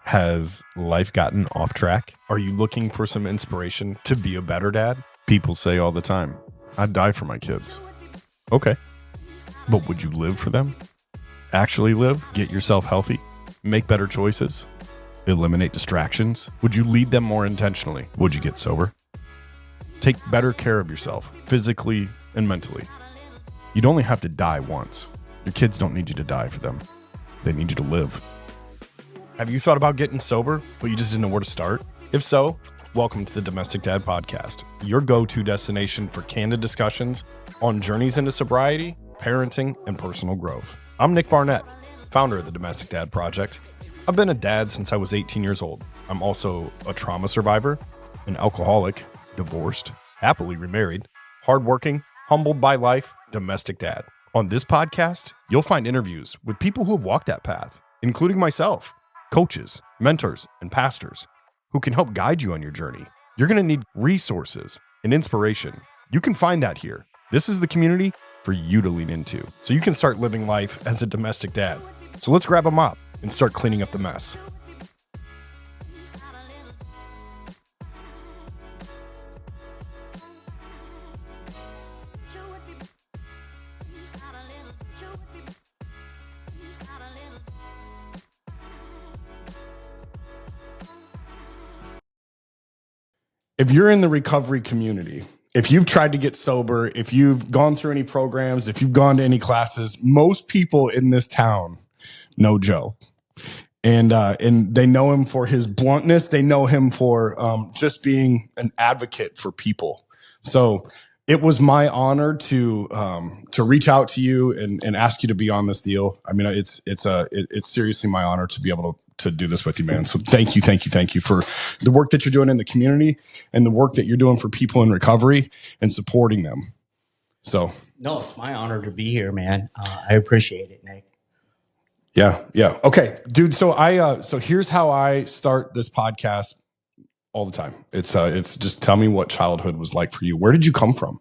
Has life gotten off track? Are you looking for some inspiration to be a better dad? People say all the time, I'd die for my kids. Okay. But would you live for them? Actually live? Get yourself healthy? Make better choices? Eliminate distractions? Would you lead them more intentionally? Would you get sober? Take better care of yourself, physically and mentally. You'd only have to die once. Your kids don't need you to die for them. They need you to live. Have you thought about getting sober, but you just didn't know where to start? If so, welcome to the Domestic Dad Podcast, your go-to destination for candid discussions on journeys into sobriety, parenting, and personal growth. I'm Nick Barnett, founder of the Domestic Dad Project. I've been a dad since I was 18 years old. I'm also a trauma survivor, an alcoholic, divorced, happily remarried, hardworking, humbled by life, domestic dad. On this podcast, you'll find interviews with people who have walked that path, including myself, coaches, mentors, and pastors who can help guide you on your journey. You're going to need resources and inspiration. You can find that here. This is the community for you to lean into so you can start living life as a domestic dad. So let's grab a mop and start cleaning up the mess. If you're in the recovery community, if you've tried to get sober, if you've gone through any programs, if you've gone to any classes, most people in this town know Joe. And they know him for his bluntness. They know him for just being an advocate for people. So it was my honor to reach out to you and ask you to be on this deal. I mean, it's seriously my honor to be able to do this with you, man. So thank you for the work that you're doing in the community and the work that you're doing for people in recovery and supporting them. So no, it's my honor to be here, man. I appreciate it, Nick. Yeah. Okay, dude. So so here's how I start this podcast all the time. It's just tell me what childhood was like for you. Where did you come from?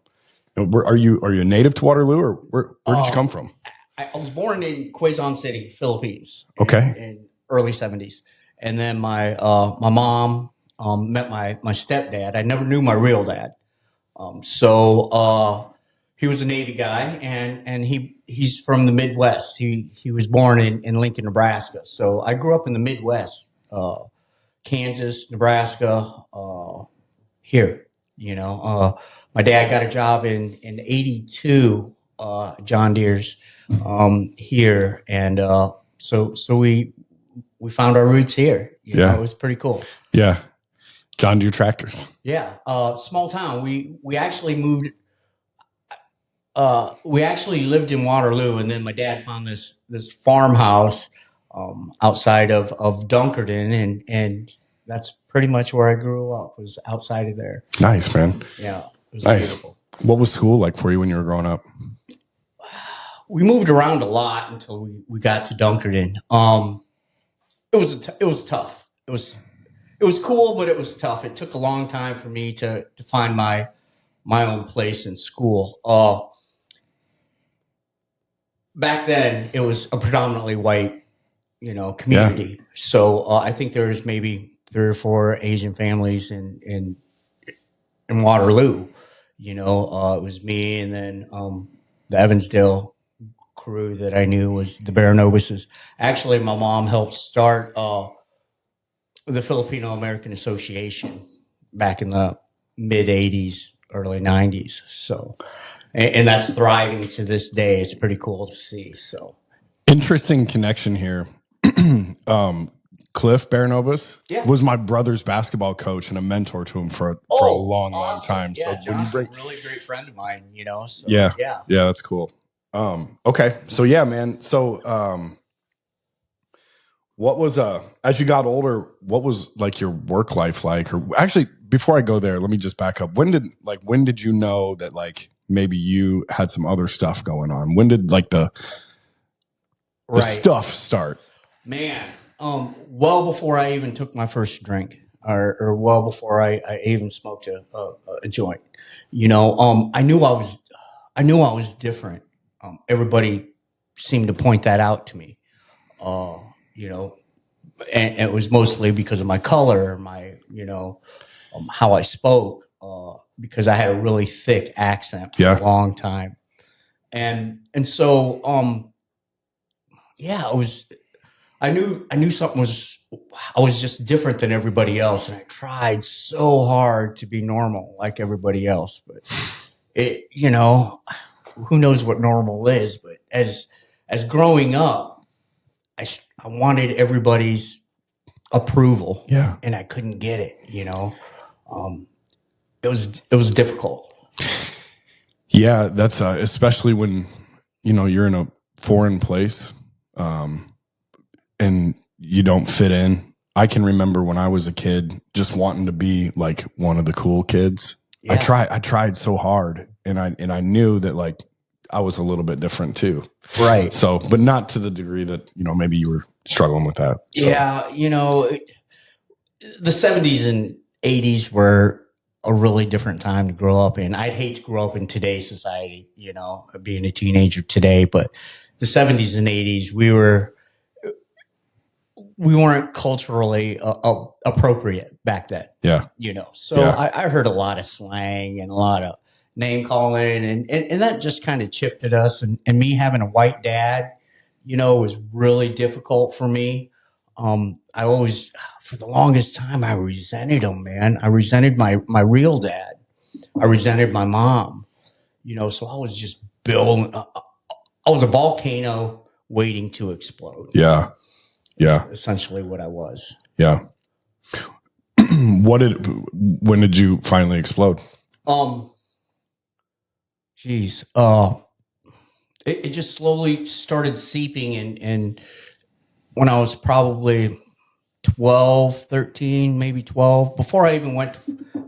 Are you a native to Waterloo, or where did you come from? I was born in Quezon City, Philippines. Okay. In early 70s. And then my mom met my stepdad. I never knew my real dad. So he was a Navy guy, and he's from the Midwest. He was born in Lincoln, Nebraska. So I grew up in the Midwest, Kansas, Nebraska, here. You know, my dad got a job in 82, John Deere's here, and so we found our roots here. You know, it was pretty cool. Yeah, John Deere tractors. Yeah, small town. We actually moved. We actually lived in Waterloo, and then my dad found this farmhouse outside of Dunkerton, and that's pretty much where I grew up. Was outside of there. Nice, man. Yeah, it was nice. Beautiful. What was school like for you when you were growing up? We moved around a lot until we got to Dunkerton. It was tough. It was cool, but it was tough. It took a long time for me to find my own place in school. Back then, it was a predominantly white, community. Yeah. So I think there was maybe 3 or 4 Asian families in Waterloo. It was me, and then the Evansdale crew that I knew was the Baranobuses. Actually, my mom helped start the Filipino American Association back in the mid 80s, early 90s. So, and that's thriving to this day. It's pretty cool to see. So interesting connection here. Cliff Baranobus was my brother's basketball coach and a mentor to him for a long time. Yeah, so John's a really great friend of mine, So, yeah, that's cool. Okay. So yeah, man. So, what was, as you got older, what was like your work life like? Or actually, before I go there, let me just back up. When did you know that like maybe you had some other stuff going on? When did like the stuff start? Man, well before I even took my first drink, or well before I even smoked a joint. I knew I was different. Everybody seemed to point that out to me. and it was mostly because of my color, how I spoke, because I had a really thick accent for a long time. And so, it was, I knew something I was just different than everybody else. And I tried so hard to be normal like everybody else, but who knows what normal is, but as growing up, I wanted everybody's approval. Yeah. And I couldn't get it, it was difficult. Yeah. That's, especially when, you're in a foreign place, and you don't fit in. I can remember when I was a kid just wanting to be like one of the cool kids. Yeah. I tried so hard, and I knew that like I was a little bit different too. Right. So, but not to the degree that, maybe you were struggling with that. So. Yeah. The 70s and 80s were a really different time to grow up in. I'd hate to grow up in today's society, being a teenager today, but the 70s and 80s, we weren't culturally appropriate back then. Yeah. So yeah. I heard a lot of slang and a lot of name calling, and that just kind of chipped at us. And me having a white dad, was really difficult for me. I always, for the longest time, I resented him, man. I resented my real dad. I resented my mom, so I was just building. I was a volcano waiting to explode. Yeah. Yeah. That's essentially what I was. Yeah. When did you finally explode? It just slowly started seeping, and when I was probably 12, 13, maybe 12, before I even went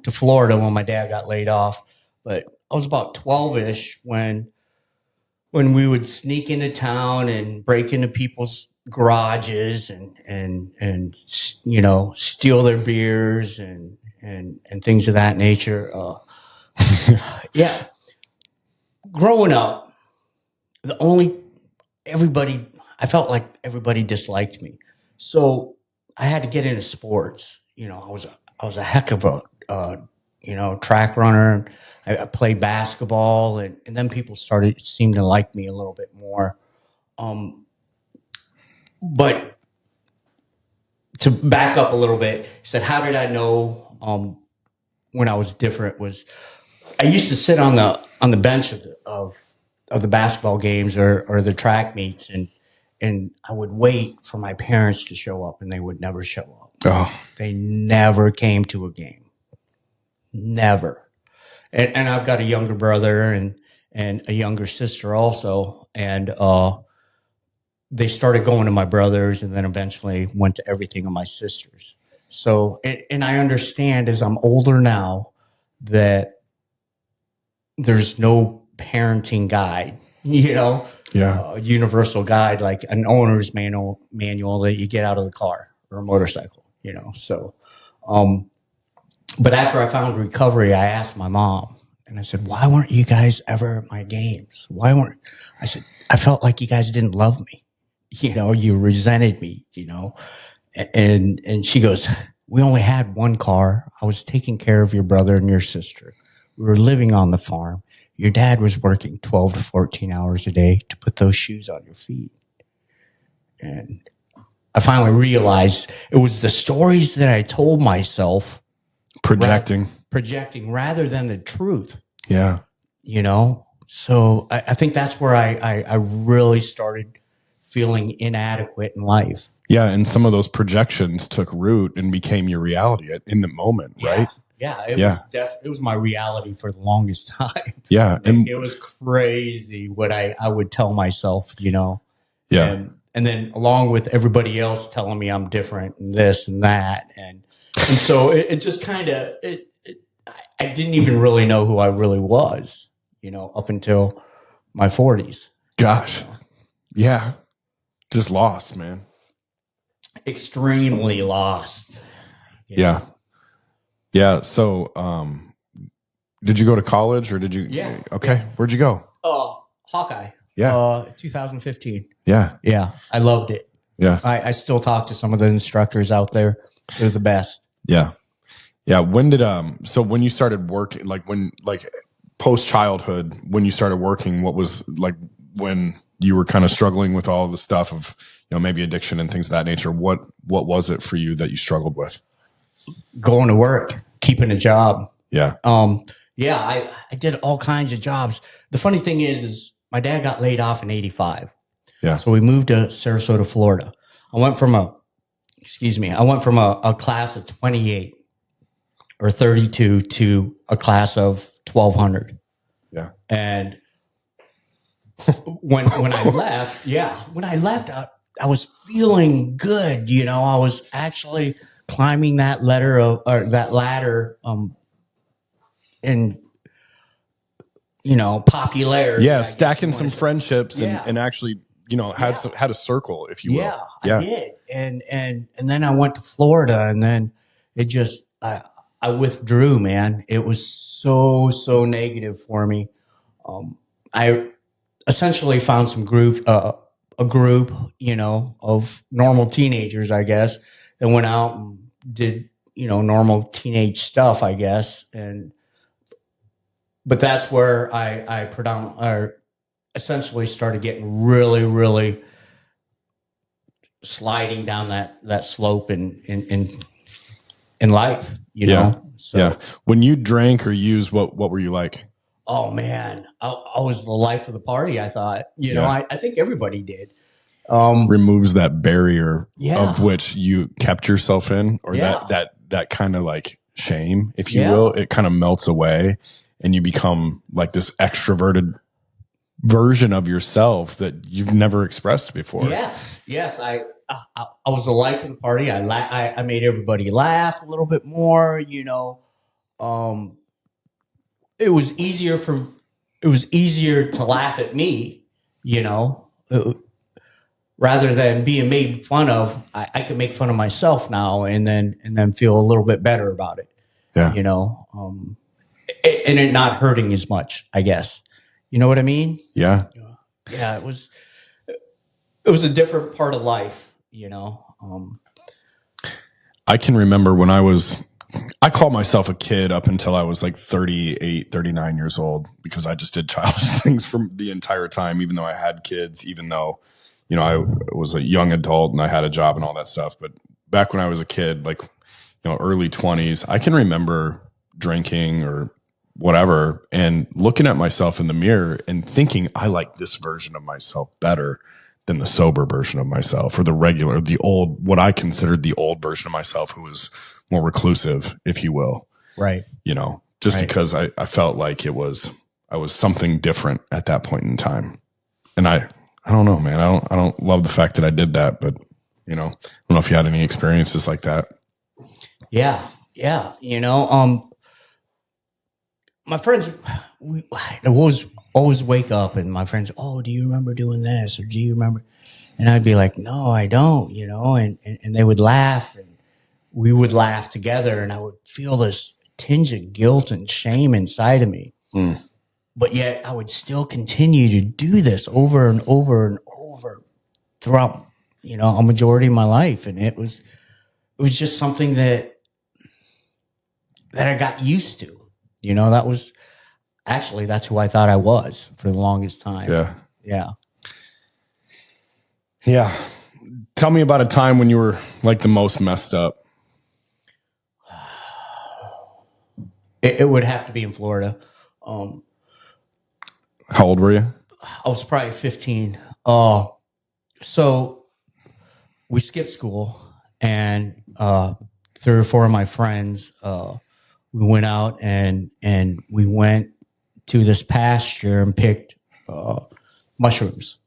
to Florida when my dad got laid off, but I was about 12-ish when we would sneak into town and break into people's garages and steal their beers and things of that nature. Yeah. Growing up, I felt like everybody disliked me. So I had to get into sports. I was a heck of a track runner. I played basketball, and then people seemed to like me a little bit more. But to back up a little bit, he said, how did I know when I was different? Was I used to sit on the bench of the basketball games or the track meets, and I would wait for my parents to show up, and they would never show up. Oh. They never came to a game. Never. And I've got a younger brother and a younger sister also. And they started going to my brother's, and then eventually went to everything of my sister's. So, and I understand as I'm older now that there's no parenting guide, Yeah. Universal guide, like an owner's manual that you get out of the car or a motorcycle, So, but after I found recovery, I asked my mom, and I said, why weren't you guys ever at my games? I said, I felt like you guys didn't love me. You resented me, and she goes, we only had one car. I was taking care of your brother and your sister. We were living on the farm. Your dad was working 12 to 14 hours a day to put those shoes on your feet. And I finally realized it was the stories that I told myself. Projecting rather than the truth. Yeah. So I think that's where I really started feeling inadequate in life. Yeah. And some of those projections took root and became your reality in the moment, right? Yeah. It was my reality for the longest time. Yeah. And it was crazy what I would tell myself, Yeah. And then along with everybody else telling me I'm different and this and that. And so it just kind of, I didn't even really know who I really was, up until my 40s. Gosh. Yeah. Just lost, man. Extremely lost. Yeah. Yeah. So, did you go to college or did you? Yeah. Okay. Yeah. Where'd you go? Hawkeye. Yeah. 2015. Yeah. Yeah. I loved it. Yeah. I still talk to some of the instructors out there. They're the best. Yeah. Yeah. When did, so when you started working, like post childhood, when you started working, what was like when you were kind of struggling with all the stuff of, maybe addiction and things of that nature? What was it for you that you struggled with? Going to work, keeping a job. Yeah. I did all kinds of jobs. The funny thing is my dad got laid off in 85. Yeah. So we moved to Sarasota, Florida. I went from a class of 28 or 32 to a class of 1,200. Yeah. And when I left, I was feeling good. I was actually climbing that ladder in popularity. Yeah, stacking some friendships and actually, had a circle, if you will. Yeah, I did. And then I went to Florida, and then it just I withdrew, man. It was so negative for me. I essentially found some a group, of normal teenagers, I guess, that went out and did, normal teenage stuff, I guess. But that's where I essentially started getting really, really sliding down that slope in life, know? So, yeah. When you drank or used, what were you like? Oh man, I was the life of the party. I thought, I think everybody did. Removes that barrier of which you kept yourself in, or that kind of like shame, if you will. It kind of melts away, and you become like this extroverted version of yourself that you've never expressed before. Yes. I was the life of the party. I made everybody laugh a little bit more. It was easier to laugh at me, rather than being made fun of. I can make fun of myself now and then feel a little bit better about it. Yeah. And it not hurting as much, I guess. You know what I mean? Yeah. Yeah. It was a different part of life, I can remember when I call myself a kid up until I was like 38, 39 years old, because I just did childish things for the entire time, even though I had kids, even though, I was a young adult and I had a job and all that stuff. But back when I was a kid, like, early 20s, I can remember drinking or whatever and looking at myself in the mirror and thinking I like this version of myself better than the sober version of myself, or what I considered the old version of myself, who was more reclusive, if you will. Right. Because I felt like I was something different at that point in time. And I don't know, man. I don't love the fact that I did that, but I don't know if you had any experiences like that. Yeah. My friends, I always wake up and my friends, oh, do you remember doing this? Or do you remember? And I'd be like, no, I don't, and they would laugh, and we would laugh together, and I would feel this tinge of guilt and shame inside of me. Mm. But yet I would still continue to do this over and over and over throughout, a majority of my life. And it was just something that I got used to. That's who I thought I was for the longest time. Yeah. Yeah. Yeah. Tell me about a time when you were like the most messed up. It would have to be in Florida. How old were you? I was probably 15. So we skipped school, and 3 or 4 of my friends, we went out and we went to this pasture and picked mushrooms.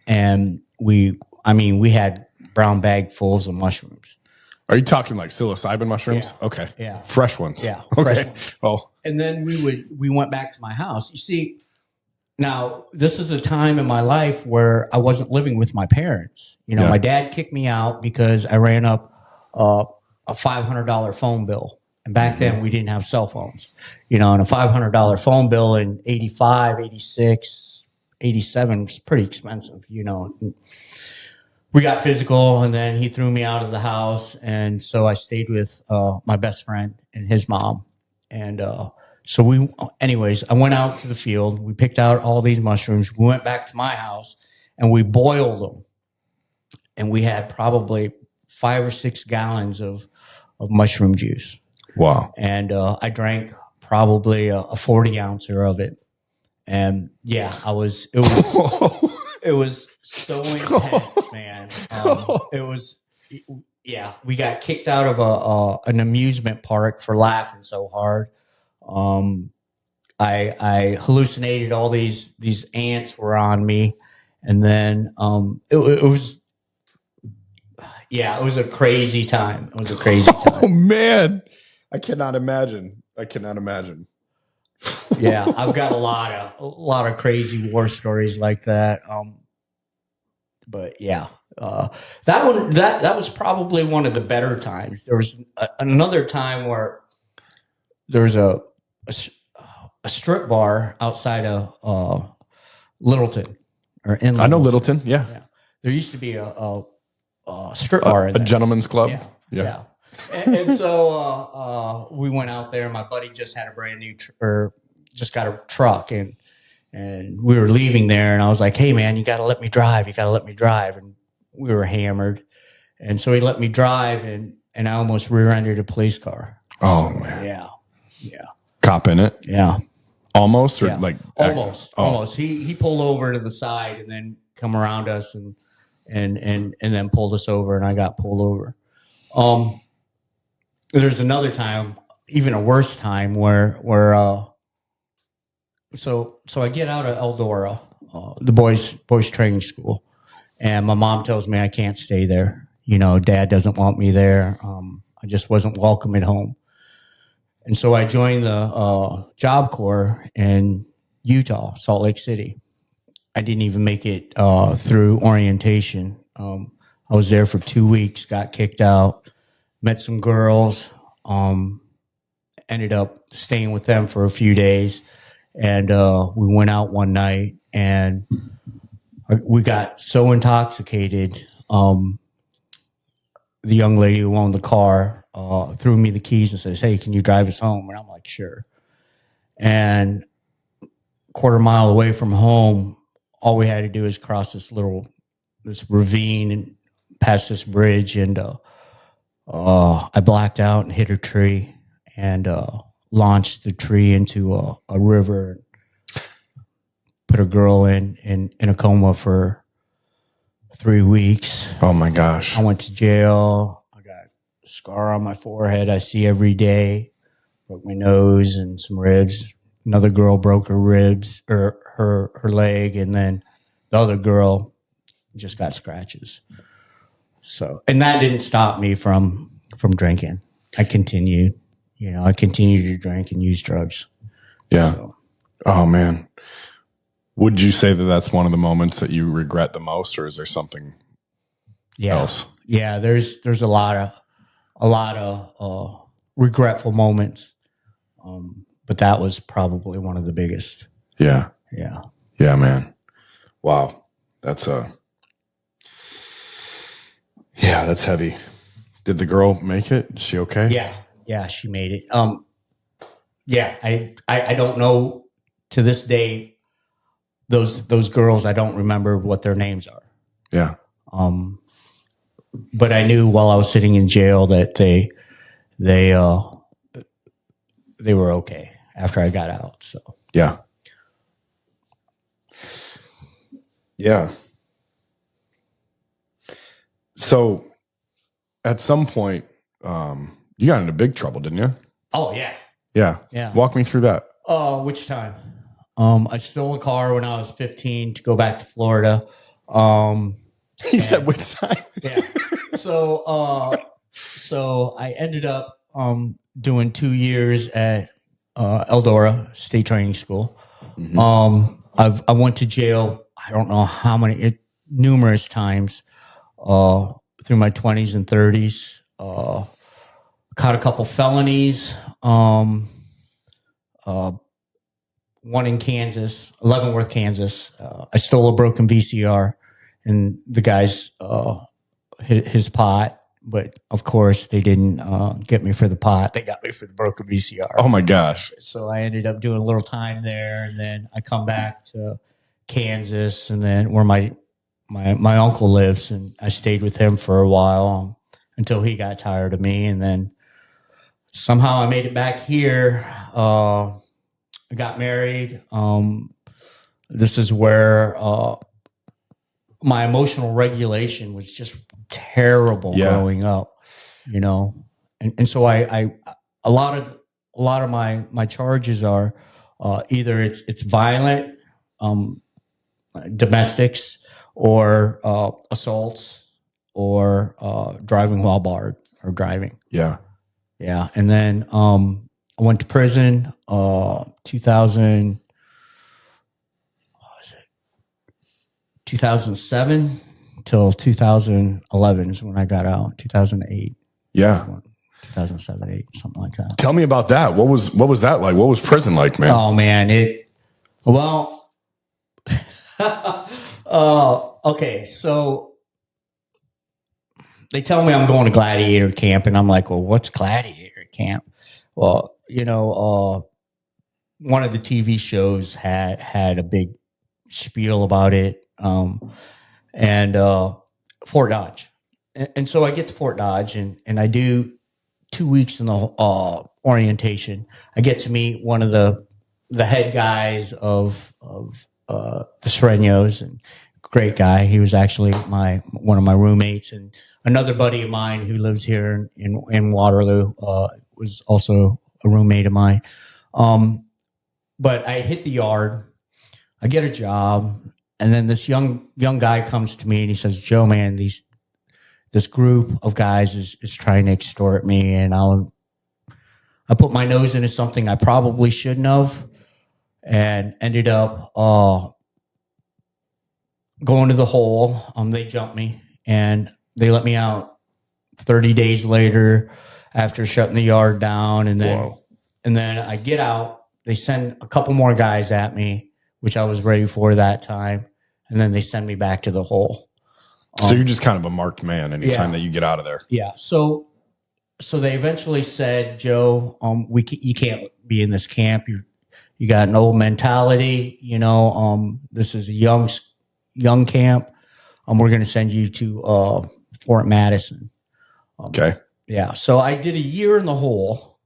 And we had brown bagfuls of mushrooms. Are you talking like psilocybin mushrooms? Yeah. Okay. Yeah. Fresh ones. Yeah. Okay. Fresh ones. Oh. And then we went back to my house. You see, now this is a time in my life where I wasn't living with my parents. My dad kicked me out because I ran up a $500 phone bill. And back then we didn't have cell phones, and a $500 phone bill in 85, 86, 87 was pretty expensive, We we got physical, and then he threw me out of the house. And so I stayed with my best friend and his mom. And so anyways, I went out to the field. We picked out all these mushrooms. We went back to my house and we boiled them. And we had probably 5 or 6 gallons of mushroom juice. Wow. And I drank probably a 40 ouncer of it. And yeah, it was so intense, man. It was, yeah, we got kicked out of an amusement park for laughing so hard. I hallucinated all these ants were on me. And then it was, yeah, it was a crazy time. It was a crazy time. Oh man, I cannot imagine. Yeah, I've got a lot of crazy war stories like that. But yeah, that was probably one of the better times. There was another time where there was a strip bar outside of Littleton or in Littleton. I know Littleton. Yeah. There used to be a strip bar in there. A gentleman's club. Yeah. And so we went out there. My buddy just had a brand new just got a truck, and we were leaving there. And I was like, "Hey, man, you got to let me drive. And we were hammered, and so he let me drive, and I almost rear-ended a police car. Oh man. Yeah. Cop in it. Yeah. Almost or almost. He pulled over to the side and then come around us and then pulled us over, and I got pulled over. There's another time, even a worse time, where so I get out of Eldora, the boys training school, and my mom tells me I can't stay there. You know, Dad doesn't want me there. I just wasn't welcome at home, and so I joined the Job Corps in Utah, Salt Lake City. I didn't even make it through orientation. I was there for 2 weeks, got kicked out, met some girls, ended up staying with them for a few days. And we went out one night, and we got so intoxicated. The young lady who owned the car threw me the keys and says, "Hey, can you drive us home?" And I'm like, "Sure." And quarter mile away from home, all we had to do is cross this ravine and past this bridge, and I blacked out and hit a tree and launched the tree into a river, put a girl in a coma for 3 weeks. Oh my gosh. I went to jail. I got a scar on my forehead I see every day. Broke my nose and some ribs. Another girl broke her ribs or her leg, and then the other girl just got scratches. So, and that didn't stop me from drinking. I continued to drink and use drugs. Yeah. So. Oh man. Would you say that that's one of the moments that you regret the most, or is there something else? Yeah. There's a lot of regretful moments. But that was probably one of the biggest. Yeah. Yeah. Yeah, man. Wow. That's heavy. Did the girl make it? Is she okay? Yeah, she made it. Yeah, I don't know to this day, those girls, I don't remember what their names are. Yeah. But I knew while I was sitting in jail that they were okay after I got out. So yeah. Yeah. So at some point, you got into big trouble, didn't you? Oh yeah. Yeah. Walk me through that. Which time? I stole a car when I was 15 to go back to Florida. He said which time? Yeah. So I ended up doing 2 years at Eldora State Training School. Mm-hmm. I went to jail, I don't know how many, numerous times through my 20s and 30s. Caught a couple felonies. One in Kansas, Leavenworth, Kansas. I stole a broken VCR, and the guys his pot. But of course, they didn't get me for the pot. They got me for the broken VCR. Oh my gosh. So I ended up doing a little time there, and then I come back to Kansas, and then where my uncle lives, and I stayed with him for a while until he got tired of me, and then somehow I made it back here. I got married. This is where my emotional regulation was just terrible growing up, you know, and so I a lot of my charges are either it's violent, domestics, or assaults, or driving while barred or driving. Yeah. And then I went to prison 2007 till 2011 is when I got out. 2008. Yeah. 2007, 8, something like that. Tell me about that. What was that like? What was prison like, man? Oh man, okay, so they tell me I'm going to gladiator camp, and I'm like, well, what's gladiator camp? Well, you know, one of the TV shows had a big spiel about it, and Fort Dodge. And so I get to Fort Dodge, and I do 2 weeks in the orientation. I get to meet one of the head guys of the Serenos, and great guy. He was actually one of my roommates, and another buddy of mine who lives here in Waterloo was also a roommate of mine. But I hit the yard, I get a job, and then this young guy comes to me and he says, "Joe, man, this group of guys is trying to extort me, and I put my nose into something I probably shouldn't have, and ended up going to the hole. They jumped me, and they let me out 30 days later after shutting the yard down, and then I get out. They send a couple more guys at me, which I was ready for that time, and then they send me back to the hole. So you're just kind of a marked man anytime that you get out of there. Yeah. So they eventually said, "Joe, you can't be in this camp. You got an old mentality. You know, this is a young camp. We're going to send you to Fort Madison." Okay. Yeah. So I did a year in the hole,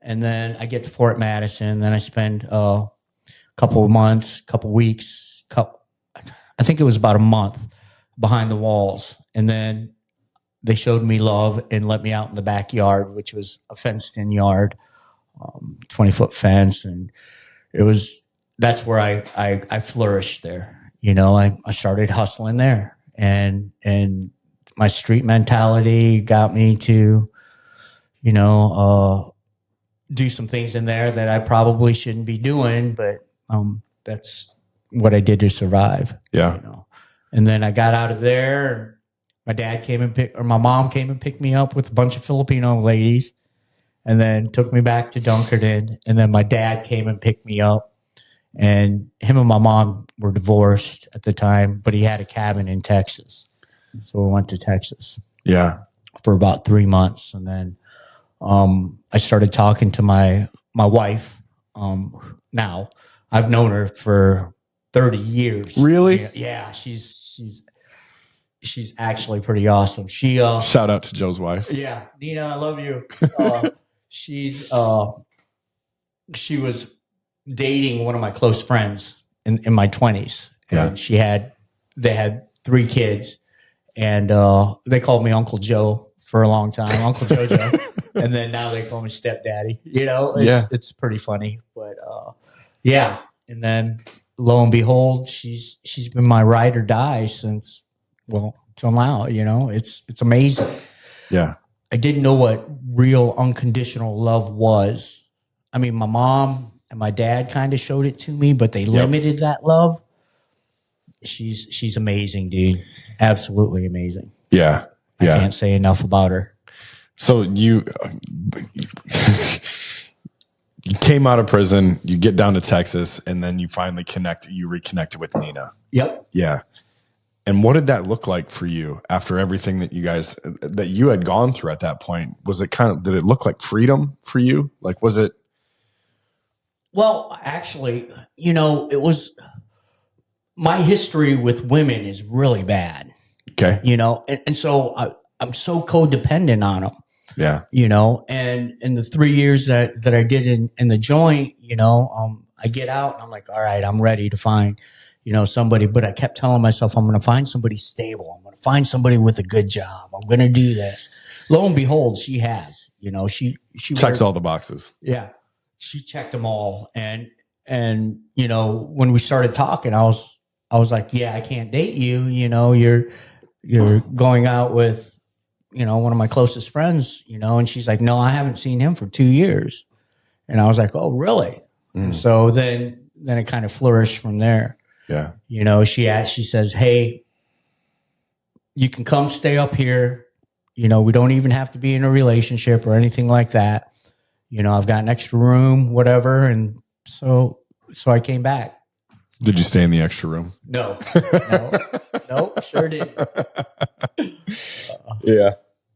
and then I get to Fort Madison. Then I spend a couple of months, couple weeks, I think it was about a month behind the walls. And then they showed me love and let me out in the backyard, which was a fenced-in yard, 20-foot fence. And that's where I flourished there. You know, I started hustling there, and my street mentality got me to, you know, do some things in there that I probably shouldn't be doing, but that's what I did to survive. Yeah. You know? And then I got out of there. My mom came and picked me up with a bunch of Filipino ladies, and then took me back to Dunkerton. And then my dad came and picked me up, and him and my mom were divorced at the time, but he had a cabin in Texas. So we went to Texas. Yeah. For about 3 months. And then I started talking to my wife. Now I've known her for 30 years. Really? Yeah. She's actually pretty awesome. Shout out to Joe's wife. Yeah. Nina, I love you. She was dating one of my close friends in my 20s. And they had 3 kids, and they called me Uncle Joe for a long time, Uncle Jojo. And then now they call me stepdaddy. You know, it's pretty funny, but yeah. And then lo and behold, she's been my ride or die since, till now. You know, it's amazing. Yeah. I didn't know what real unconditional love was. I mean, my mom and my dad kind of showed it to me, but they limited that love. She's amazing, dude. Absolutely amazing. Yeah. I can't say enough about her. So you came out of prison, you get down to Texas, and then you finally reconnected with Nina. Yep. Yeah. And what did that look like for you after everything that you had gone through at that point? Was it did it look like freedom for you? Like, was it? Well, actually, it was, my history with women is really bad. Okay. And so I'm so codependent on them. Yeah. And in the 3 years that I did in the joint, I get out and I'm like, all right, I'm ready to find, somebody. But I kept telling myself, I'm going to find somebody stable. I'm going to find somebody with a good job. I'm going to do this. Lo and behold, she has, she checks all the boxes. Yeah. She checked them all. And, when we started talking, I was like, yeah, I can't date you. You're going out with, one of my closest friends, and she's like, no, I haven't seen him for 2 years. And I was like, oh, really? And so then it kind of flourished from there. Yeah. She says, hey, you can come stay up here. We don't even have to be in a relationship or anything like that. I've got an extra room, whatever. And so I came back. Did you stay in the extra room? No, sure did. Yeah.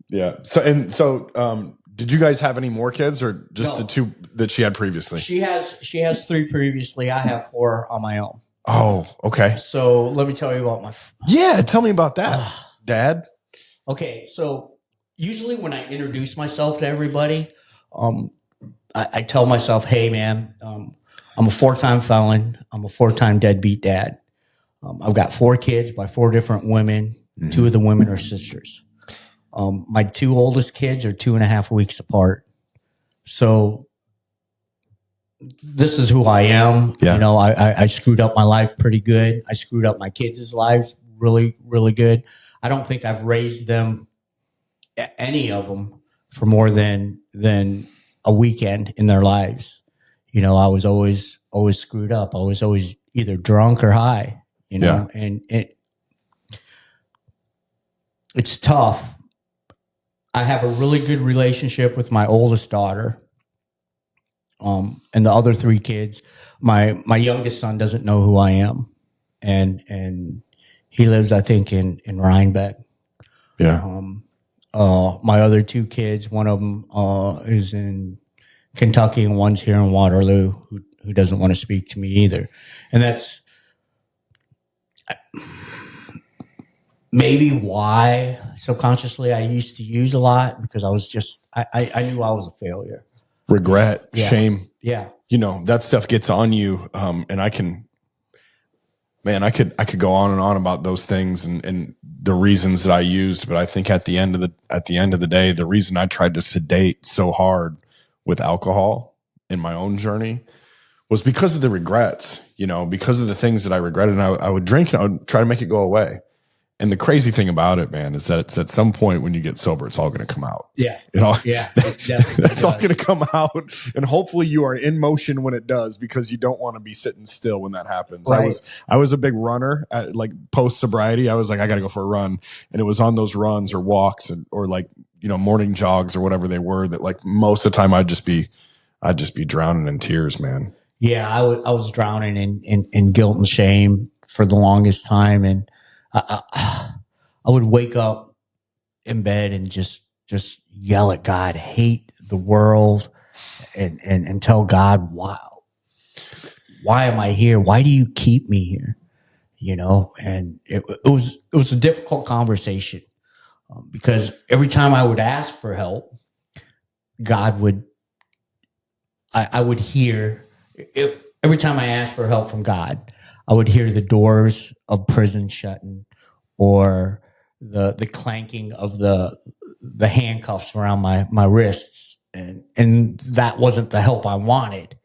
Yeah. So, did you guys have any more kids or just the two that she had previously? She has 3 previously. I have 4 on my own. Oh, okay. So let me tell you about tell me about that, Dad. Okay. So usually when I introduce myself to everybody, I tell myself, hey man, I'm a 4-time felon. I'm a 4-time deadbeat dad. I've got 4 kids by 4 different women. 2 of the women are sisters. My 2 oldest kids are 2.5 weeks apart. So this is who I am. Yeah. I screwed up my life pretty good. I screwed up my kids' lives really, really good. I don't think I've raised them, any of them, for more than a weekend in their lives. I was always screwed up. I was always either drunk or high, and it's tough. I have a really good relationship with my oldest daughter. And the other 3 kids, my youngest son doesn't know who I am. And he lives, I think, in Rhinebeck. Yeah. My other 2 kids, one of them is in Kentucky and one's here in Waterloo who doesn't want to speak to me either. And that's maybe why subconsciously I used to use a lot, because I was I knew I was a failure. Regret, shame. Yeah. That stuff gets on you. And I could go on and on about those things and the reasons that I used. But I think at the end of the day, the reason I tried to sedate so hard with alcohol in my own journey was because of the regrets, because of the things that I regretted. And I would drink and I would try to make it go away. And the crazy thing about it, man, is that it's at some point when you get sober, it's all going to come out. Yeah. That's all going to come out. And hopefully you are in motion when it does, because you don't want to be sitting still when that happens. Right. I was a big runner at, like, post sobriety. I was like, I got to go for a run. And it was on those runs or walks or like, morning jogs or whatever they were, that, like, most of the time I'd just be drowning in tears, man. Yeah. I was drowning in guilt and shame for the longest time. And I would wake up in bed and just yell at God, hate the world, and tell God, wow, why am I here? Why do you keep me here? And it was a difficult conversation, because every time I would ask for help, God I would hear every time I asked for help from God, I would hear the doors of prison shutting, or the clanking of the handcuffs around my wrists, and that wasn't the help I wanted,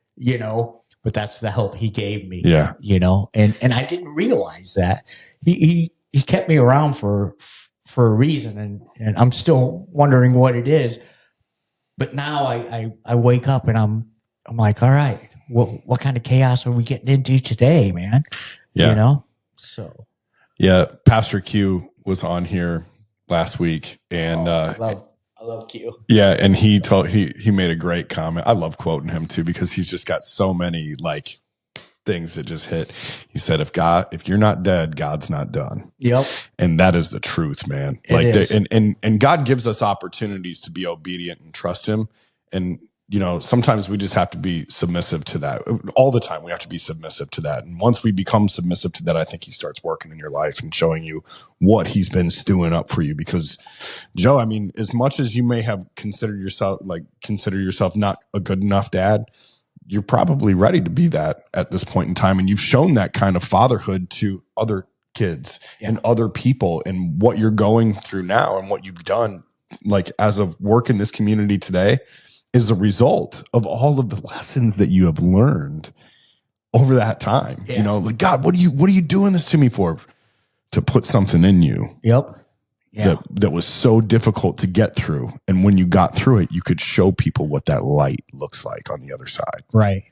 but that's the help He gave me. Yeah. And I didn't realize that he kept me around for a reason, and I'm still wondering what it is. But now I wake up and I'm like, all right, what kind of chaos are we getting into today, man? Yeah. So. Yeah. Pastor Q was on here last week, and I love Q. Yeah. And he made a great comment. I love quoting him too, because he's just got so many, like, things that just hit. He said, if you're not dead, God's not done. Yep. And that is the truth, man. And God gives us opportunities to be obedient and trust him. And, sometimes we just have to be submissive to that. All the time we have to be submissive to that. And once we become submissive to that, I think he starts working in your life and showing you what he's been stewing up for you. Because Joe, I mean, as much as you may have consider yourself not a good enough dad, you're probably ready to be that at this point in time. And you've shown that kind of fatherhood to other kids and other people, and what you're going through now and what you've done, like as of work in this community today, is a result of all of the lessons that you have learned over that time. Like, God, what are you doing this to me for? To put something in you. Yep. Yeah. That was so difficult to get through. And when you got through it, you could show people what that light looks like on the other side. Right.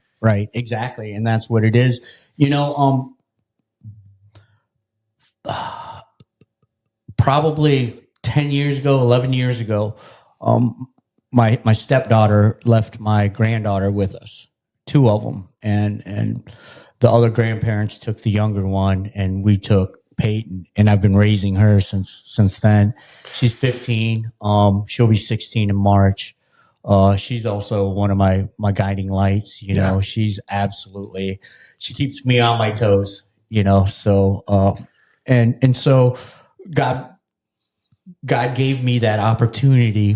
Exactly. And that's what it is. Probably 10 years ago, 11 years ago, my stepdaughter left my granddaughter with us, 2 of them. And the other grandparents took the younger one, and we took Peyton, and I've been raising her since then. She's 15. She'll be 16 in March. She's also one of my guiding lights. She's absolutely, she keeps me on my toes, so, and so God gave me that opportunity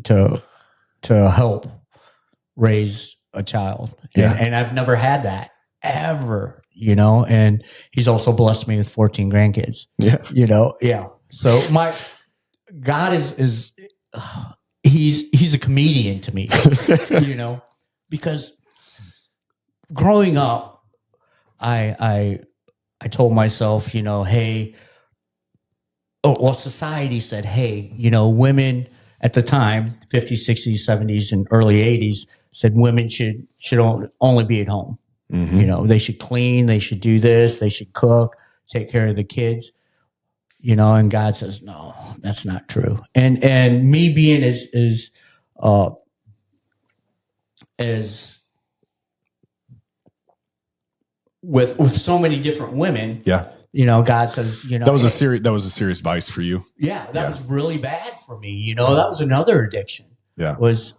to help raise a child. And I've never had that ever, and he's also blessed me with 14 grandkids. So my God is he's a comedian to me, because growing up, I told myself, hey, society said, hey, women at the time, 50s, 60s, 70s, and early 80s, said women should only be at home. Mm-hmm. They should clean, they should do this, they should cook, take care of the kids. And God says, no, that's not true. And me being as with so many different women, God says, that was a serious vice for you. Yeah, that was really bad for me. That was another addiction. Yeah, was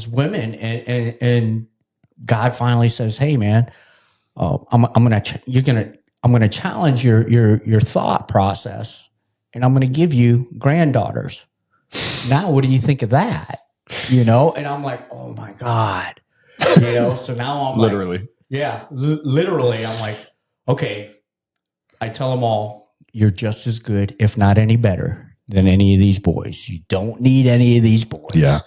women, and God finally says, hey man, I'm gonna challenge your thought process, and I'm gonna give you granddaughters. Now, what do you think of that? And I'm like, oh my God, So now I'm literally, literally, I'm like, okay. I tell them all, you're just as good, if not any better, than any of these boys. You don't need any of these boys. Yeah.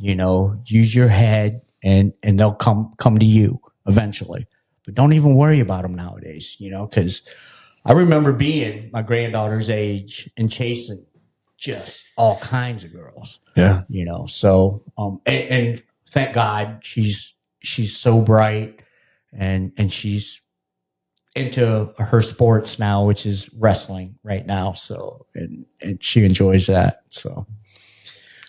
Use your head, and they'll come to you eventually. But don't even worry about them nowadays, because I remember being my granddaughter's age and chasing just all kinds of girls. Yeah. So and thank God she's so bright, and she's into her sports now, which is wrestling right now. So, and she enjoys that. So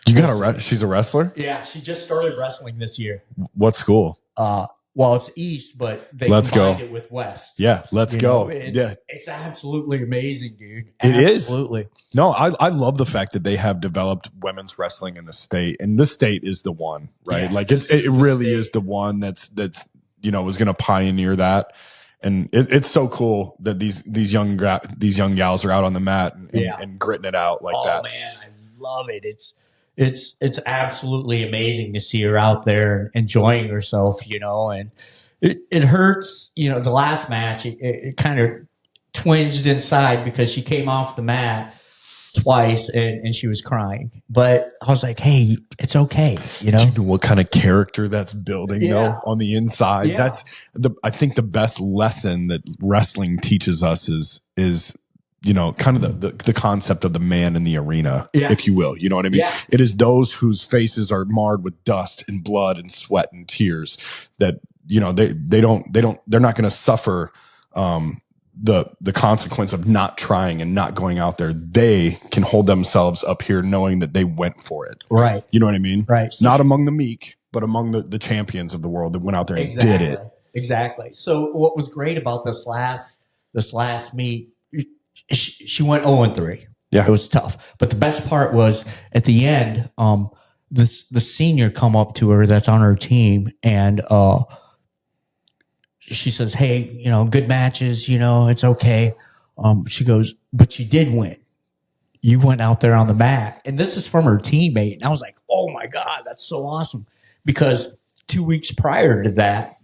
you got she's a wrestler? Yeah. She just started wrestling this year. What school? Well, it's East, but they combined it with West. Yeah. Let's go. It's absolutely amazing, dude. It is. Absolutely. No, I love the fact that they have developed women's wrestling in the state, and this state is the one, right? Yeah, like it really is the one that's was going to pioneer that. And it's so cool that these young gals are out on the mat and gritting it out like that. Oh man, I love it. It's absolutely amazing to see her out there enjoying herself, and it hurts. The last match, it kind of twinged inside because she came off the mat twice and she was crying. But I was like, hey, it's okay. Do you know what kind of character that's building though on the inside? Yeah. That's I think the best lesson that wrestling teaches us is kind of the concept of the man in the arena, if you will. You know what I mean? Yeah. It is those whose faces are marred with dust and blood and sweat and tears that, they're not going to suffer, the consequence of not trying and not going out there. They can hold themselves up here knowing that they went for it. Right. You know what I mean? Right. So not among the meek, but among the champions of the world that went out there and did it. Exactly. So what was great about this last meet, she went 0-3. Yeah. It was tough. But the best part was at the end, the senior come up to her that's on her team, and she says, "Hey, good matches, it's okay." She goes, "But you did win. You went out there on the mat." And this is from her teammate. And I was like, "Oh my God, that's so awesome." Because 2 weeks prior to that,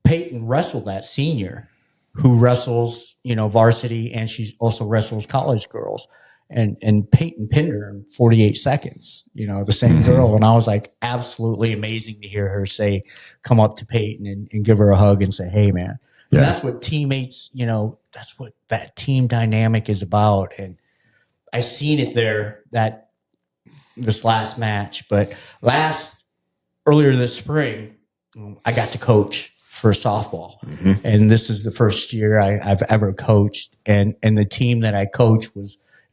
Peyton wrestled that senior who wrestles, varsity, and she also wrestles college girls. And Peyton pinned her in 48 seconds, the same girl. And I was like, absolutely amazing to hear her come up to Peyton and give her a hug and say, "Hey, man." Yeah. And that's what teammates, that's what that team dynamic is about. And I seen it there this last match, but earlier this spring, I got to coach for softball. Mm-hmm. And this is the first year I've ever coached. And the team that I coach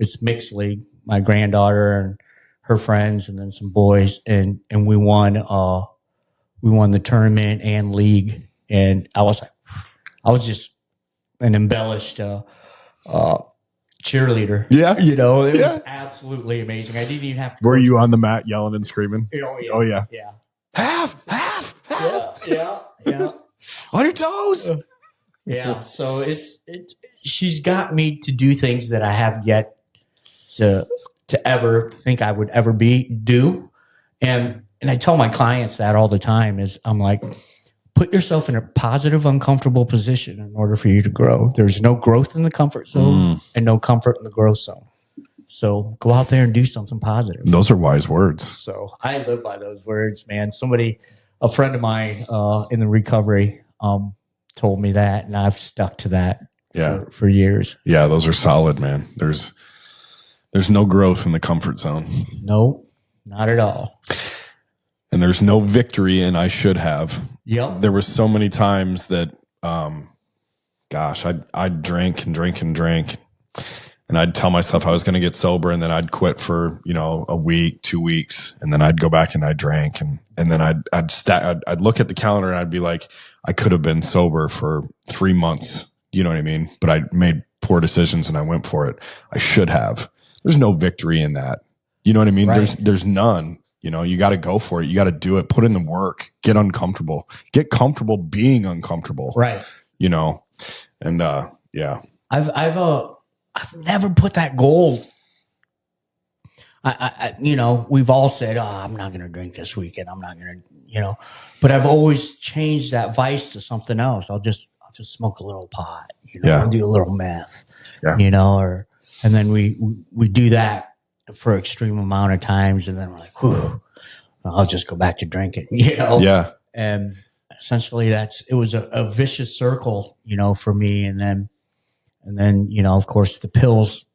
it's mixed league, my granddaughter and her friends, and then some boys. And we won the tournament and league. And I was just an embellished cheerleader. Yeah. It was absolutely amazing. I didn't even have to. Were you on the mat yelling and screaming? Oh, yeah. Oh, yeah. Yeah. Half. Yeah. On your toes. Yeah. So she's got me to do things that I have yet to ever think I would ever do. And I tell my clients that all the time is I'm like, put yourself in a positive, uncomfortable position in order for you to grow. There's no growth in the comfort zone and no comfort in the growth zone. So go out there and do something positive. Those are wise words. So I live by those words, man. A friend of mine in the recovery told me that, and I've stuck to that for years. Yeah, those are solid, man. There's no growth in the comfort zone. No, not at all. And there's no victory in I should have. Yep. There were so many times that, I'd drink and drink and drink. And I'd tell myself I was going to get sober, and then I'd quit for, a week, 2 weeks. And then I'd go back and I'd drink. And then I'd look at the calendar and I'd be like, I could have been sober for 3 months. You know what I mean? But I made poor decisions and I went for it. I should have. There's no victory in that. You know what I mean? Right. There's none. You got to go for it. You got to do it. Put in the work. Get uncomfortable. Get comfortable being uncomfortable. Right. And yeah. I've never put that goal. We've all said, I'm not going to drink this weekend. I'm not going to, but I've always changed that vice to something else. I'll just smoke a little pot, I'll do a little meth, and then we do that for an extreme amount of times. And then we're like, whew, I'll just go back to drinking, Yeah. And essentially it was a vicious circle, for me. And then, of course, the pills,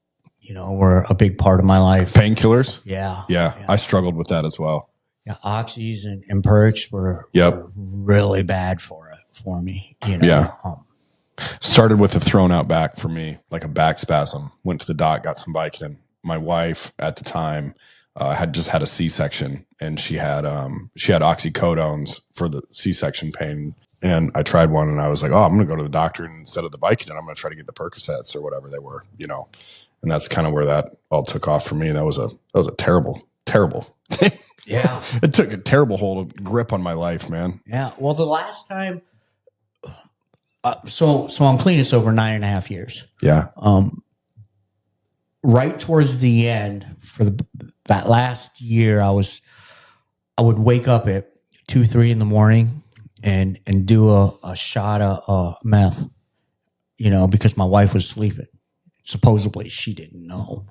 were a big part of my life. Painkillers? Yeah. I struggled with that as well. Yeah, oxys and perks were really bad for me. Yeah. Started with a thrown out back for me, like a back spasm. Went to the doc, got some Vicodin. My wife at the time had just had a C-section, and she had oxycodones for the C-section pain. And I tried one, and I was like, "Oh, I'm going to go to the doctor, and instead of the Vicodin, I'm going to try to get the Percocets or whatever they were, And that's kind of where that all took off for me. That was a terrible, terrible. Yeah, it took a terrible grip on my life, man. Yeah. Well, the last time, so I'm clean and sober 9.5 years. Yeah. Right towards the end for that last year, I would wake up at 2-3 in the morning and do a shot of meth, because my wife was sleeping. Supposedly she didn't know.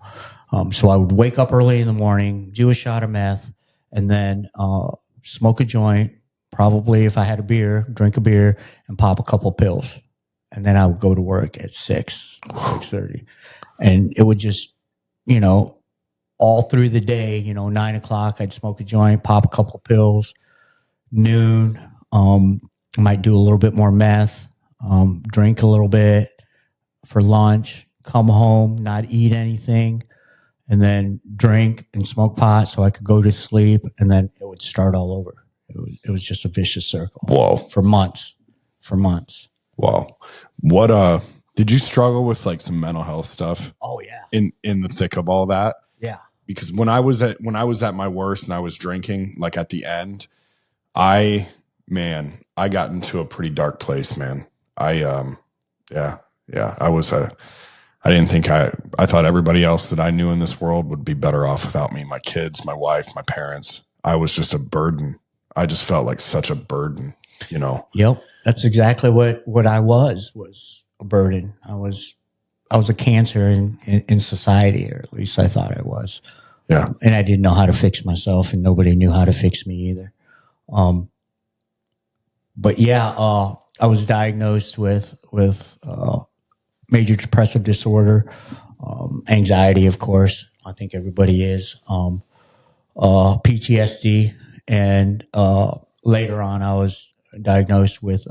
So I would wake up early in the morning, do a shot of meth, and then smoke a joint, probably if I had a beer, drink a beer, and pop a couple pills. And then I would go to work at 6:30. And it would just, all through the day, 9 o'clock, I'd smoke a joint, pop a couple pills. Noon, I might do a little bit more meth, drink a little bit for lunch, come home, not eat anything, and then drink and smoke pot so I could go to sleep, and then it would start all over. It was just a vicious circle. Whoa. For months. Wow. What did you struggle with like some mental health stuff? Oh yeah. In the thick of all that? Yeah. Because when I was at my worst and I was drinking, like at the end, I got into a pretty dark place, man. I didn't think I thought everybody else that I knew in this world would be better off without me. My kids, my wife, my parents. I was just a burden. I just felt like such a burden, you know? Yep. That's exactly what I was a burden. I was a cancer in society, or at least I thought I was. Yeah. And I didn't know how to fix myself, and nobody knew how to fix me either. But yeah, I was diagnosed with major depressive disorder, anxiety, of course. I think everybody is, PTSD, and later on, I was diagnosed with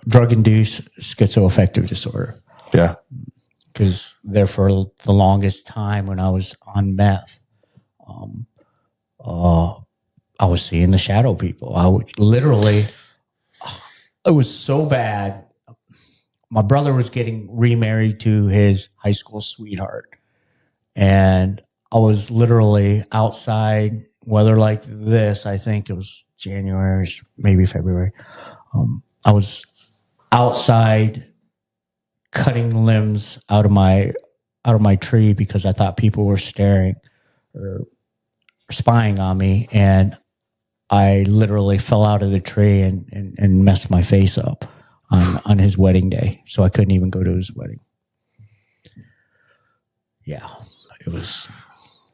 drug-induced schizoaffective disorder. Yeah. Because there for the longest time when I was on meth, I was seeing the shadow people. I was literally, it was so bad. My brother was getting remarried to his high school sweetheart. And I was literally outside, weather like this. I think it was January, maybe February. I was outside cutting limbs out of my tree because I thought people were staring or spying on me, and I literally fell out of the tree and messed my face up on his wedding day, so I couldn't even go to his wedding. Yeah, it was.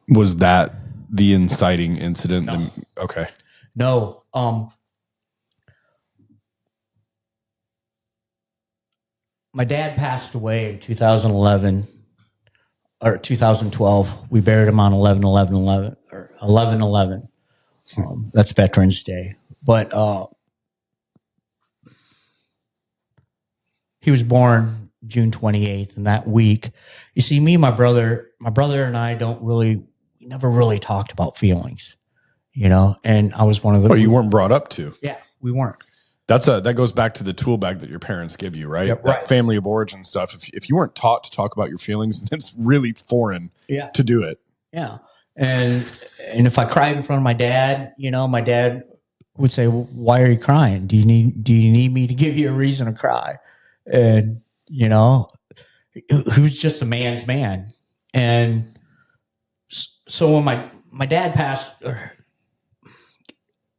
Was that the inciting incident? No. Okay. No. My dad passed away in 2011 or 2012. We buried him on 11/11/11 or 11/11. That's Veterans Day. But he was born June 28th, and that week, you see, my brother and I we never really talked about feelings, you know. And I was one of the. Oh, you weren't brought up to. Yeah, we weren't. That goes back to the tool bag that your parents give you, right? Yep, that right. family of origin stuff. If you weren't taught to talk about your feelings, then it's really foreign to do it. Yeah. And if I cried in front of my dad, you know, my dad would say, well, "Why are you crying? Do you need me to give you a reason to cry?" And you know, who's just a man's man. And so when my dad passed,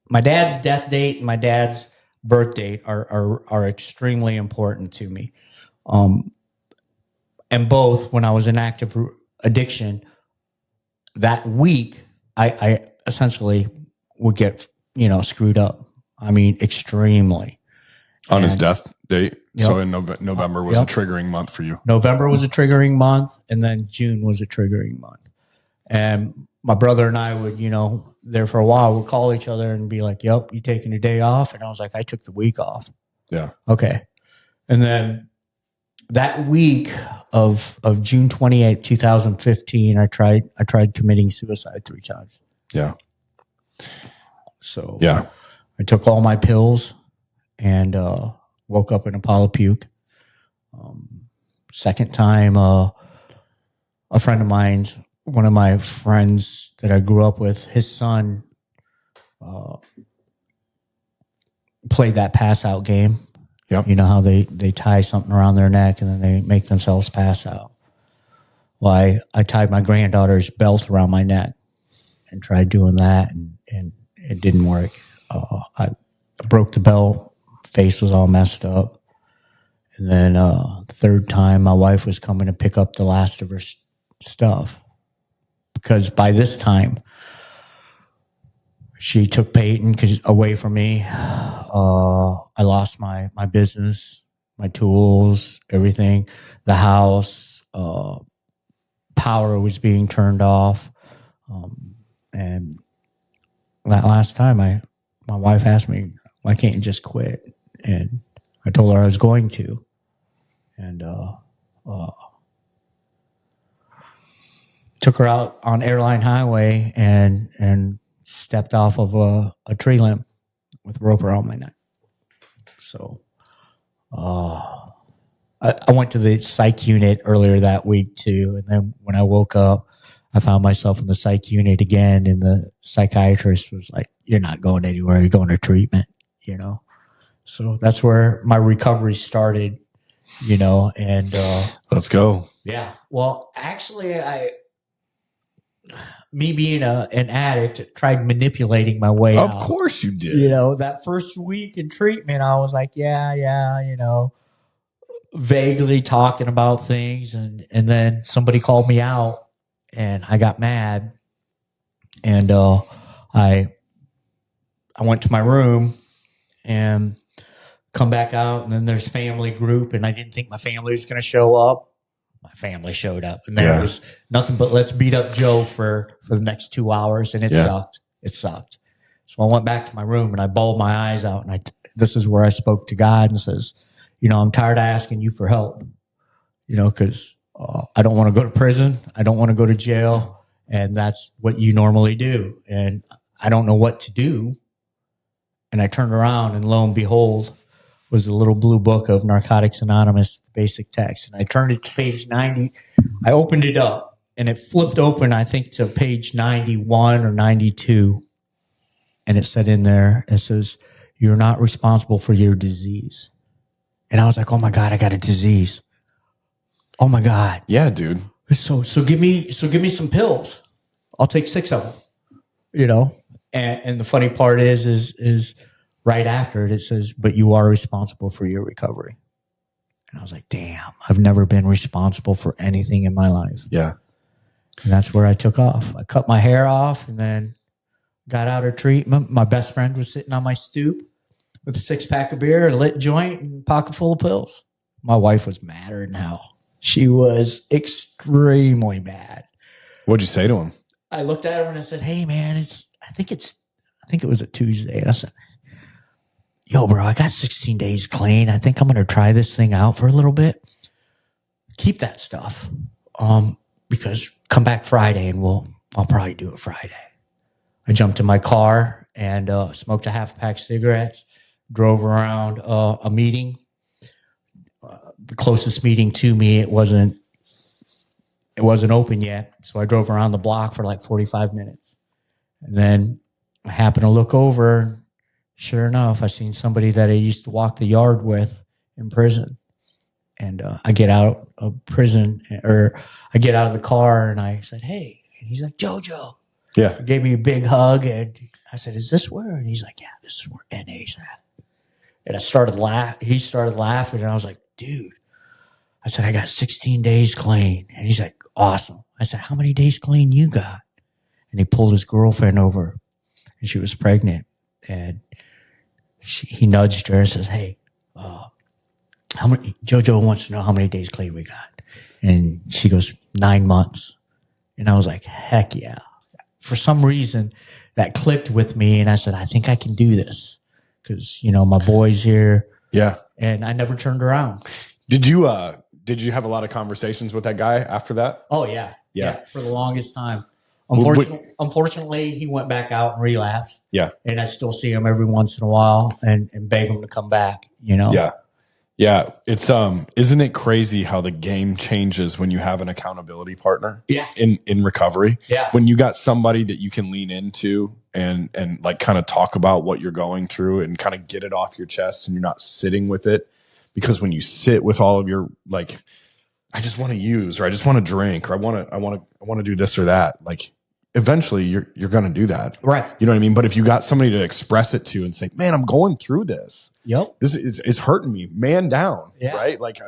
my dad's death date and my dad's birth date are extremely important to me. And both, when I was in active addiction, that week I essentially would get, you know, screwed up. I mean, extremely. On his death date. Yep. So in November was a triggering month for you. November was a triggering month, and then June was a triggering month. And my brother and I would, you know, there for a while, we'd call each other and be like, "Yep, you taking a day off?" And I was like, "I took the week off." Yeah. Okay. And then that week of June 28th, 2015, I tried committing suicide 3 times. Yeah. So yeah, I took all my pills and woke up in a pile of puke. Second time, a friend of mine's, one of my friends that I grew up with, his son played that pass out game. Yep. You know how they tie something around their neck and then they make themselves pass out. Well, I tied my granddaughter's belt around my neck and tried doing that, and it didn't work. I broke the belt, face was all messed up. And then the third time, my wife was coming to pick up the last of her stuff, because by this time, she took Peyton away from me. I lost my business, my tools, everything, the house. Power was being turned off. And that last time, my wife asked me, "Why can't you just quit?" And I told her I was going to. And took her out on Airline Highway and stepped off of a tree limb with a rope around my neck. So I went to the psych unit earlier that week too. And then when I woke up, I found myself in the psych unit again. And the psychiatrist was like, you're not going anywhere. You're going to treatment, you know? So that's where my recovery started, you know, and let's go. Yeah. Well, actually, me being an addict, tried manipulating my way out. Of course you did. You know, that first week in treatment, I was like, yeah, you know, vaguely talking about things. And then somebody called me out and I got mad. And I went to my room and come back out. And then there's family group. And I didn't think my family was going to show up. My family showed up. And there was nothing but let's beat up Joe for the next 2 hours. And it sucked. It sucked. So I went back to my room and I bawled my eyes out. And this is where I spoke to God and says, you know, I'm tired of asking you for help, you know, because I don't want to go to prison. I don't want to go to jail. And that's what you normally do. And I don't know what to do. And I turned around and lo and behold was the little blue book of Narcotics Anonymous, basic text. And I turned it to page 90. I opened it up and it flipped open, I think, to page 91 or 92. And it said in there, it says, you're not responsible for your disease. And I was like, oh my God, I got a disease. Oh my God. Yeah, dude. So give me some pills. I'll take 6 of them, you know? And the funny part is right after it says, but you are responsible for your recovery. And I was like, damn, I've never been responsible for anything in my life. Yeah. And that's where I took off. I cut my hair off and then got out of treatment. My best friend was sitting on my stoop with a 6-pack of beer, a lit joint, and a pocket full of pills. My wife was madder than hell. She was extremely mad. What'd you say to him? I looked at her and I said, hey man, I think it was a Tuesday. And I said, yo, bro, I got 16 days clean. I think I'm going to try this thing out for a little bit. Keep that stuff. Because come back Friday and I'll probably do it Friday. I jumped in my car and smoked a half-pack of cigarettes, drove around a meeting. The closest meeting to me, it wasn't open yet. So I drove around the block for like 45 minutes. And then I happened to look over. Sure enough, I seen somebody that I used to walk the yard with in prison. And I get out of prison, or I get out of the car and I said, hey. And he's like, JoJo. Yeah. He gave me a big hug. And I said, is this where? And he's like, yeah, this is where NA's at. And he started laughing. And I was like, dude. I said, I got 16 days clean. And he's like, awesome. I said, how many days clean you got? And he pulled his girlfriend over and she was pregnant. And he nudged her and says, hey, JoJo wants to know how many days clean we got. And she goes, 9 months. And I was like, heck yeah. For some reason that clicked with me. And I said, I think I can do this because, you know, my boy's here. Yeah. And I never turned around. Did you have a lot of conversations with that guy after that? Oh yeah. Yeah. For the longest time. Unfortunately, he went back out and relapsed. Yeah. And I still see him every once in a while and beg him to come back, you know? Yeah. Yeah. It's, isn't it crazy how the game changes when you have an accountability partner? Yeah. In recovery? Yeah. When you got somebody that you can lean into and like kind of talk about what you're going through and kind of get it off your chest and you're not sitting with it. Because when you sit with all of your, like, I just want to use, or I just want to drink, or I want to do this or that. Like, eventually you're going to do that. Right. You know what I mean? But if you got somebody to express it to and say, man, I'm going through this. Yep. This is hurting me, man down. Yeah. Right. Like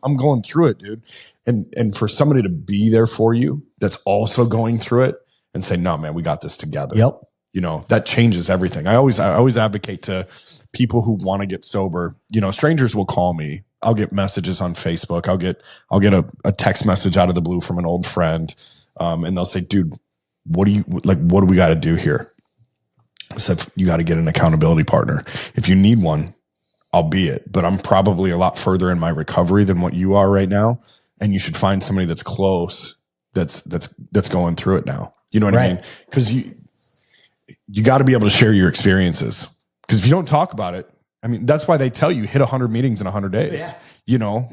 I'm going through it, dude. And for somebody to be there for you, that's also going through it and say, no, man, we got this together. Yep. You know, that changes everything. I always advocate to people who want to get sober. You know, strangers will call me. I'll get messages on Facebook. I'll get a text message out of the blue from an old friend. And they'll say, dude, what do we got to do here? I said, you got to get an accountability partner. If you need one, I'll be it. But I'm probably a lot further in my recovery than what you are right now. And you should find somebody that's close, that's going through it now. You know what I mean? Because you got to be able to share your experiences, because if you don't talk about it, I mean, that's why they tell you hit 100 meetings in 100 days,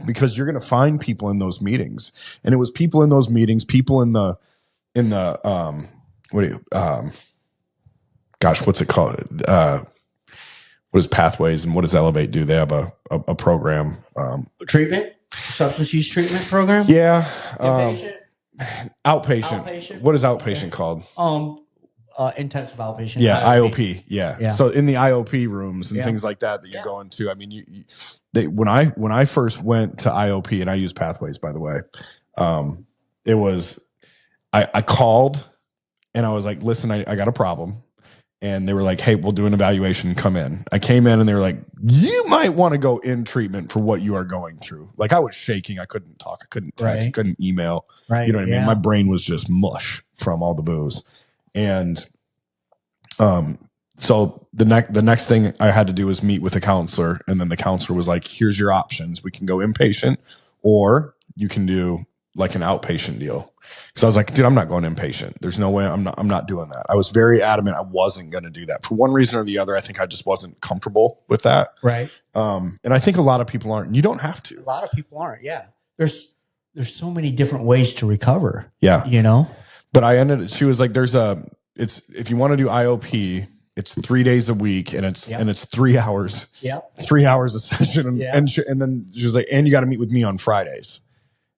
because you're going to find people in those meetings. And it was people in those meetings, people in the what's it called? What is Pathways and what does Elevate do? They have a program. Treatment? Substance use treatment program? Yeah. Inpatient? Outpatient. What is outpatient called? Intensive outpatient. Yeah, IOP. Yeah. So in the IOP rooms and things like that you're going to, I mean, when I first went to IOP, and I use Pathways, by the way, it was, I called and I was like, listen, I got a problem. And they were like, hey, we'll do an evaluation. Come in. I came in and they were like, you might want to go in treatment for what you are going through. Like, I was shaking. I couldn't talk. I couldn't text. I couldn't email. Right. You know what I mean? My brain was just mush from all the booze. And so the next thing I had to do was meet with a counselor. And then the counselor was like, here's your options. We can go inpatient, or you can do like an outpatient deal. Because I was like, dude, I'm not going inpatient. There's no way I'm not doing that. I was very adamant I wasn't going to do that. For one reason or the other, I think I just wasn't comfortable with that. Right. And I think a lot of people aren't. You don't have to. A lot of people aren't. Yeah. There's so many different ways to recover. Yeah. But she was like, if you want to do IOP, it's 3 days a week and it's 3 hours. Yeah. 3 hours a session. And then she was like, and you got to meet with me on Fridays.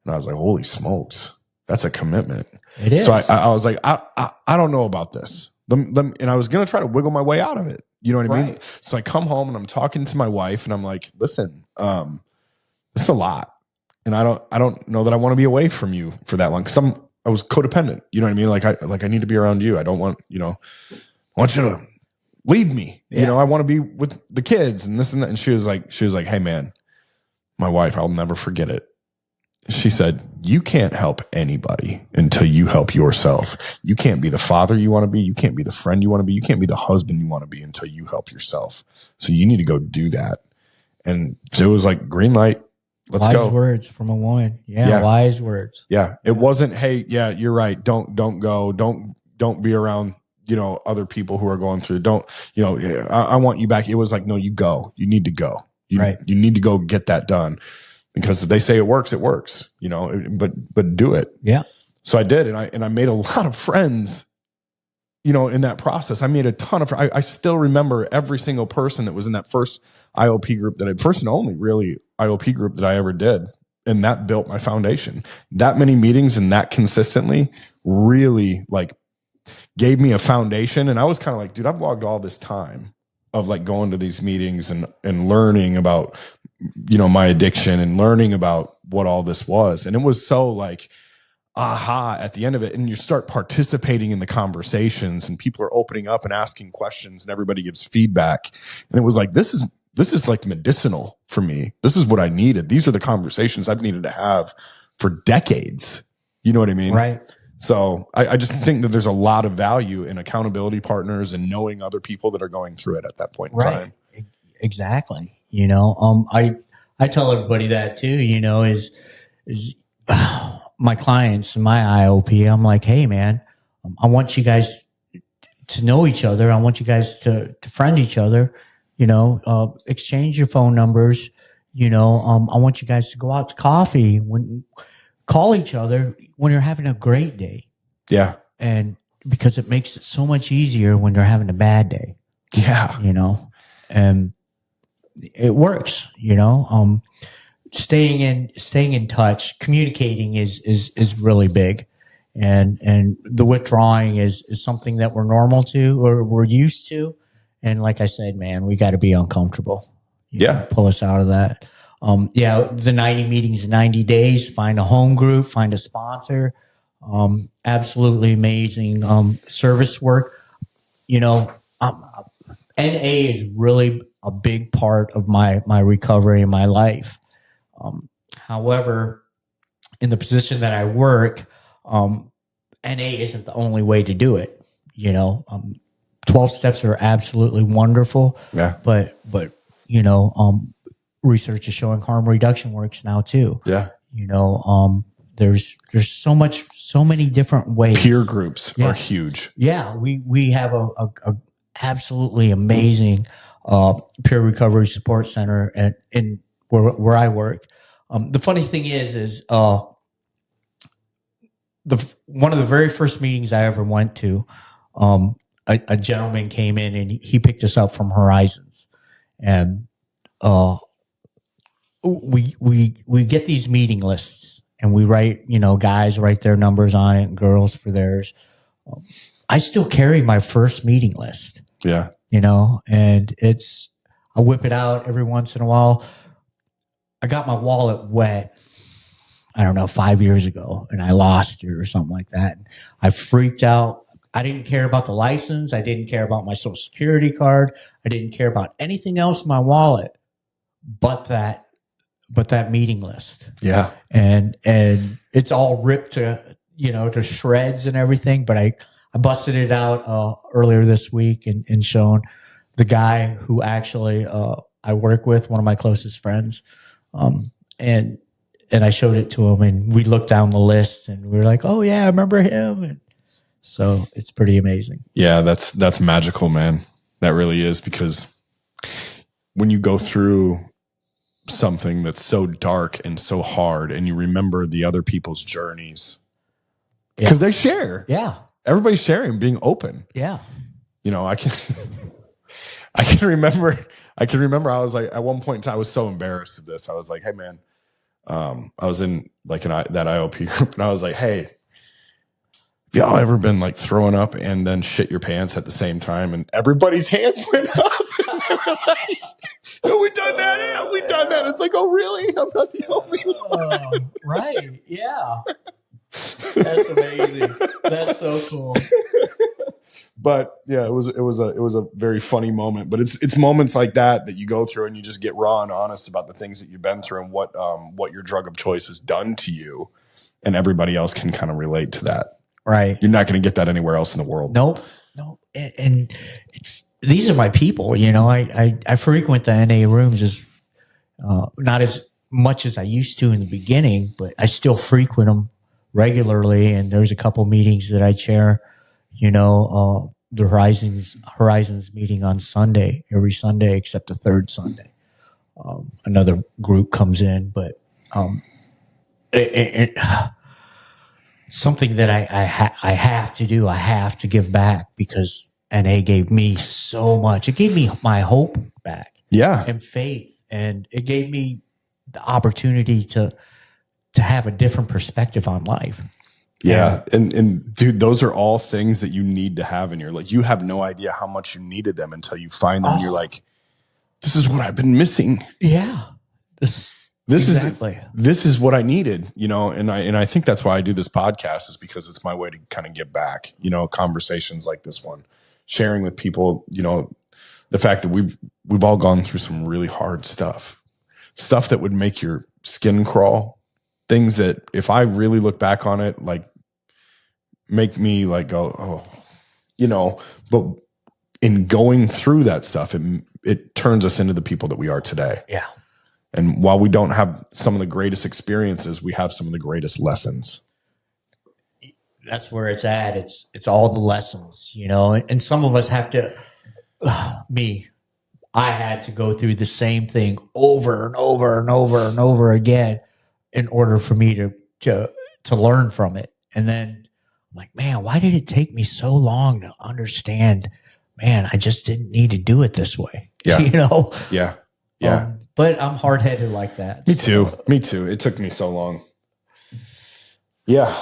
And I was like, holy smokes. That's a commitment. It is. So I was like, I don't know about this. And I was going to try to wiggle my way out of it. You know what I mean? So I come home and I'm talking to my wife and I'm like, listen, this is a lot. And I don't know that I want to be away from you for that long. Cause I was codependent. You know what I mean? Like I need to be around you. I don't want, I want you to leave me. Yeah. I want to be with the kids and this and that. And she was like, hey man, my wife, I'll never forget it. She said, you can't help anybody until you help yourself. You can't be the father you want to be. You can't be the friend you want to be. You can't be the husband you want to be until you help yourself. So you need to go do that. And so it was like, green light. Let's go. Wise words from a woman. Yeah. Wise words. Yeah. It wasn't, hey, yeah, you're right. Don't go. Don't be around, other people who are going through. I want you back. It was like, no, you go. You need to go. You need to go get that done. Because if they say it works, but do it. Yeah. So I did. And I made a lot of friends, in that process. I made a ton of, I still remember every single person that was in that first IOP group first and only really IOP group that I ever did. And that built my foundation. That many meetings and that consistently really gave me a foundation. And I was kind of like, dude, I've logged all this time of going to these meetings and learning about, my addiction and learning about what all this was. And it was so aha at the end of it. And you start participating in the conversations and people are opening up and asking questions and everybody gives feedback. And it was like, this is like medicinal for me. This is what I needed. These are the conversations I've needed to have for decades. You know what I mean? Right. So I just think that there's a lot of value in accountability partners and knowing other people that are going through it at that point in time. Exactly. I tell everybody that too, is my clients and my IOP. I'm like, hey man, I want you guys to know each other. I want you guys to friend each other, exchange your phone numbers. I want you guys to go out to coffee, call each other when you're having a great day. Yeah. And because it makes it so much easier when you're having a bad day. Yeah. And it works, staying in touch, communicating is really big. And the withdrawing is something that we're normal to or we're used to. And like I said, man, we got to be uncomfortable. Pull us out of that. The 90 meetings, 90 days, find a home group, find a sponsor. Absolutely amazing service work. NA is really a big part of my recovery in my life. However, in the position that I work, NA isn't the only way to do it. 12 steps are absolutely wonderful. Yeah. But research is showing harm reduction works now too. Yeah. There's so many different ways. Peer groups are huge. Yeah, we have a absolutely amazing peer recovery support center in where I work. The funny thing is one of the very first meetings I ever went to, a gentleman came in and he picked us up from Horizons, and we get these meeting lists, and we write, guys write their numbers on it and girls for theirs. I still carry my first meeting list. Yeah. And I whip it out every once in a while. I got my wallet wet, I don't know, 5 years ago, and I lost it or something like that. I freaked out. I didn't care about the license. I didn't care about my social security card. I didn't care about anything else in my wallet but that meeting list. Yeah. And it's all ripped to shreds and everything. But I busted it out earlier this week and shown the guy who actually I work with, one of my closest friends. And I showed it to him, and we looked down the list, and we were like, oh yeah, I remember him. And so it's pretty amazing. Yeah, that's magical, man. That really is, because when you go through something that's so dark and so hard, and you remember the other people's journeys, because they share. Yeah. Everybody's sharing, being open. Yeah. I can remember I was like, at one point in time, I was so embarrassed of this. I was like, hey man, I was in like that IOP group, and I was like, hey, have y'all ever been like throwing up and then shit your pants at the same time? And everybody's hands went up. And they were like, oh, we done that. Yeah, we done that. It's like, oh really? I'm not the only one. Right. Yeah. That's amazing. That's so cool. But yeah, it was a very funny moment. But it's moments like that you go through, and you just get raw and honest about the things that you've been through and what your drug of choice has done to you, and everybody else can kind of relate to that. Right. You're not going to get that anywhere else in the world. Nope. And these are my people. I frequent the NA rooms not as much as I used to in the beginning, but I still frequent them regularly. And there's a couple meetings that I chair. The Horizons meeting on Sunday, every Sunday except the third Sunday. Another group comes in, but something that I have to do. I have to give back, because NA gave me so much. It gave me my hope back, and faith, and it gave me the opportunity to have a different perspective on life. Yeah. And dude, those are all things that you need to have in your life. You have no idea how much you needed them until you find them. You're like, this is what I've been missing. Yeah. This is what I needed, and I think that's why I do this podcast, is because it's my way to kind of give back, conversations like this one, sharing with people, the fact that we've all gone through some really hard stuff that would make your skin crawl. Things that, if I really look back on it, like make me like go, but in going through that stuff, it turns us into the people that we are today. Yeah. And while we don't have some of the greatest experiences, we have some of the greatest lessons. That's where it's at. It's all the lessons, and some of us have to, I had to go through the same thing over and over and over and over again in order for me to learn from it. And then I'm like, man, why did it take me so long to understand, man, I just didn't need to do it this way. Yeah. Yeah. Yeah. But I'm hard-headed like that. Me too. It took me so long. Yeah.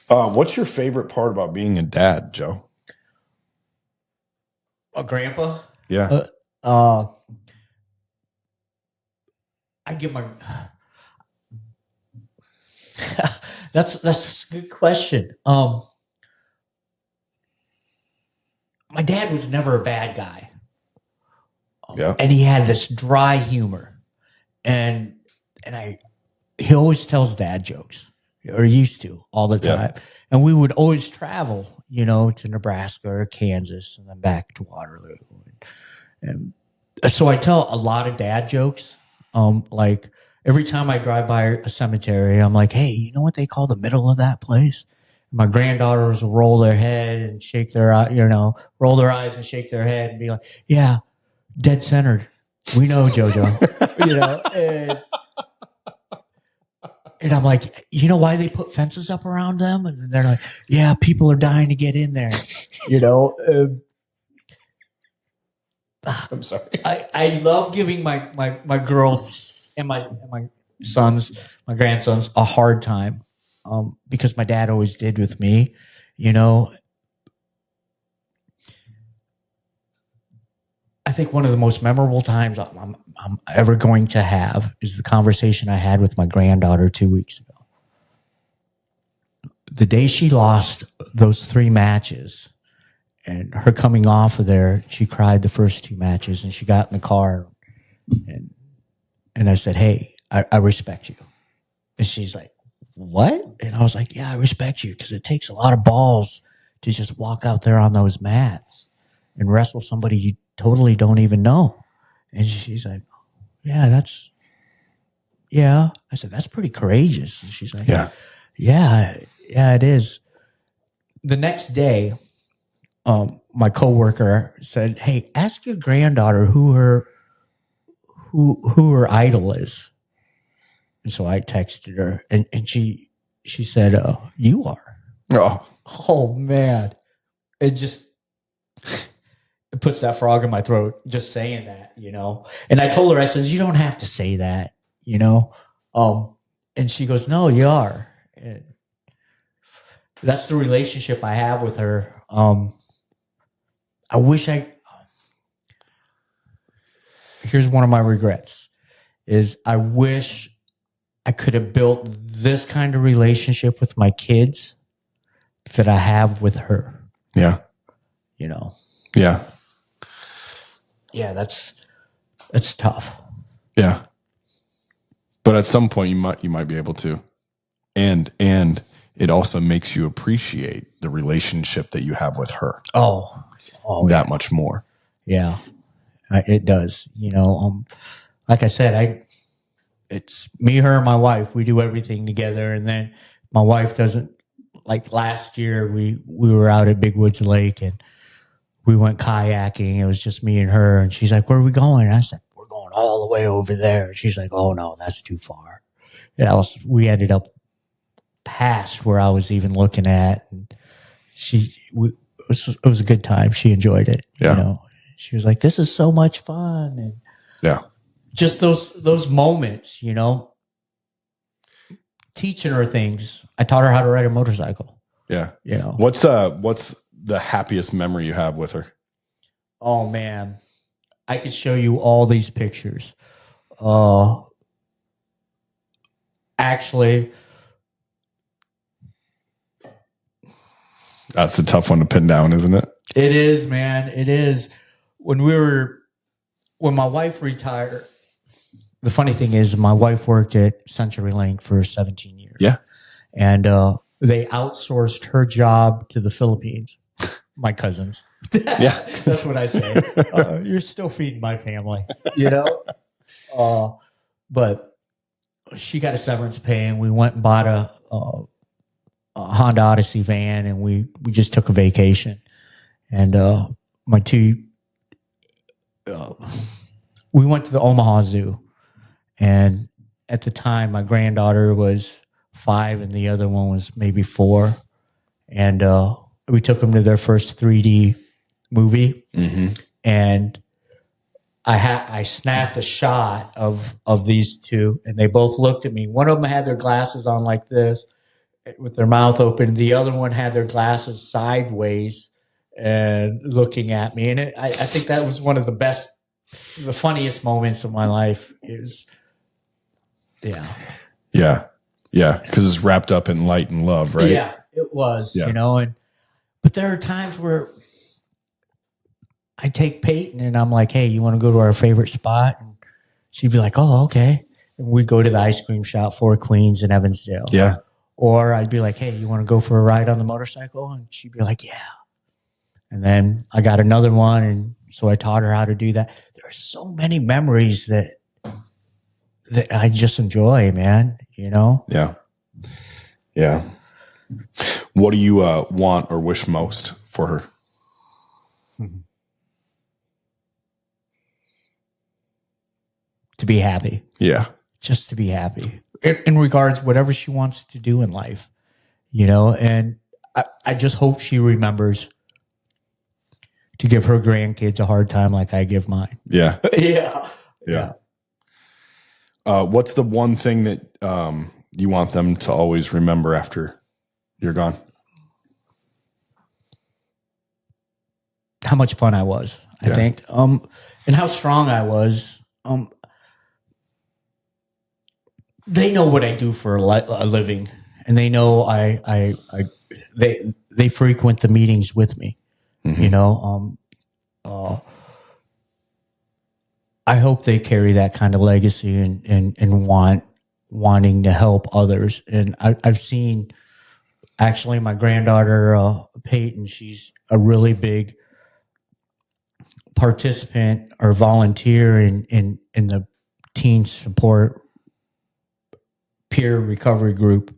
What's your favorite part about being a dad, Joe? A grandpa? Yeah. I give my that's a good question. My dad was never a bad guy. Yeah. And he had this dry humor. And he always tells dad jokes, or used to, all the time. Yeah. And we would always travel, to Nebraska or Kansas, and then back to Waterloo. And So I tell a lot of dad jokes. Like every time I drive by a cemetery, I'm like, hey, you know what they call the middle of that place? My granddaughters will roll their head and shake their roll their eyes and shake their head and be like, yeah, dead centered. We know, JoJo. And I'm like, you know why they put fences up around them? And they're like, yeah, people are dying to get in there. I'm sorry. I love giving my girls and my sons, my grandsons, a hard time, because my dad always did with me. I think one of the most memorable times I'm ever going to have is the conversation I had with my granddaughter 2 weeks ago. The day she lost those 3 matches, and her coming off of there, she cried the first 2 matches, and she got in the car, and I said, hey, I respect you. And she's like, what? And I was like, yeah, I respect you, because it takes a lot of balls to just walk out there on those mats and wrestle somebody you totally don't even know. And she's like, yeah. I said, that's pretty courageous. And she's like, yeah, it is. The next day, my coworker said, hey, ask your granddaughter who her idol is. And so I texted her, and she said, you are. Oh man. It puts that frog in my throat just saying that, And I told her, I says, you don't have to say that, And she goes, no, you are. And that's the relationship I have with her. Here's one of my regrets is I wish I could have built this kind of relationship with my kids that I have with her. Yeah. Yeah. Yeah, that's tough. Yeah. But at some point you might be able to. And it also makes you appreciate the relationship that you have with her. Oh that much more. Yeah. It does. Like I said, it's me, her, and my wife. We do everything together, and then my wife doesn't. Like last year, we were out at Big Woods Lake, and we went kayaking. It was just me and her, and she's like, "Where are we going?" And I said, "We're going all the way over there." And she's like, "Oh no, that's too far." We ended up past where I was even looking at, and it was a good time. She enjoyed it. Yeah. She was like, "This is so much fun," and just those moments, teaching her things. I taught her how to ride a motorcycle. Yeah. What's the happiest memory you have with her? Oh man, I could show you all these pictures. Actually, that's a tough one to pin down, isn't it? It is, man. It is. When my wife retired, the funny thing is my wife worked at CenturyLink for 17 years. Yeah. And they outsourced her job to the Philippines. My cousins. Yeah. That's what I say. You're still feeding my family, but she got a severance pay, and we went and bought a Honda Odyssey van, and we just took a vacation. And we went to the Omaha Zoo, and at the time my granddaughter was 5 and the other one was maybe 4, and we took them to their first 3D movie. Mm-hmm. And I snapped a shot of these two, and they both looked at me. One of them had their glasses on like this with their mouth open. The other one had their glasses sideways and looking at me. And I think that was one of the funniest moments of my life. It was, yeah. Because it's wrapped up in light and love, right? Yeah, it was, but there are times where I take Peyton and I'm like, hey, you want to go to our favorite spot? And she'd be like, oh, okay. And we'd go to the ice cream shop, Four Queens in Evansdale. Yeah. Or I'd be like, hey, you want to go for a ride on the motorcycle? And she'd be like, yeah. And then I got another one, and so I taught her how to do that. There there's so many memories that I just enjoy, man. You know? Yeah. Yeah. What do you want or wish most for her? To be happy. Yeah. Just to be happy in regards whatever she wants to do in life, you know? And I just hope she remembers to give her grandkids a hard time like I give mine. Yeah. Yeah. What's the one thing that you want them to always remember after you're gone? How much fun I was, I think, and how strong I was. They know what I do for a living, and they know they frequent the meetings with me. Mm-hmm. You know, I hope they carry that kind of legacy and wanting to help others. And I've seen actually my granddaughter Peyton. She's a really big participant or volunteer in the teen support peer recovery group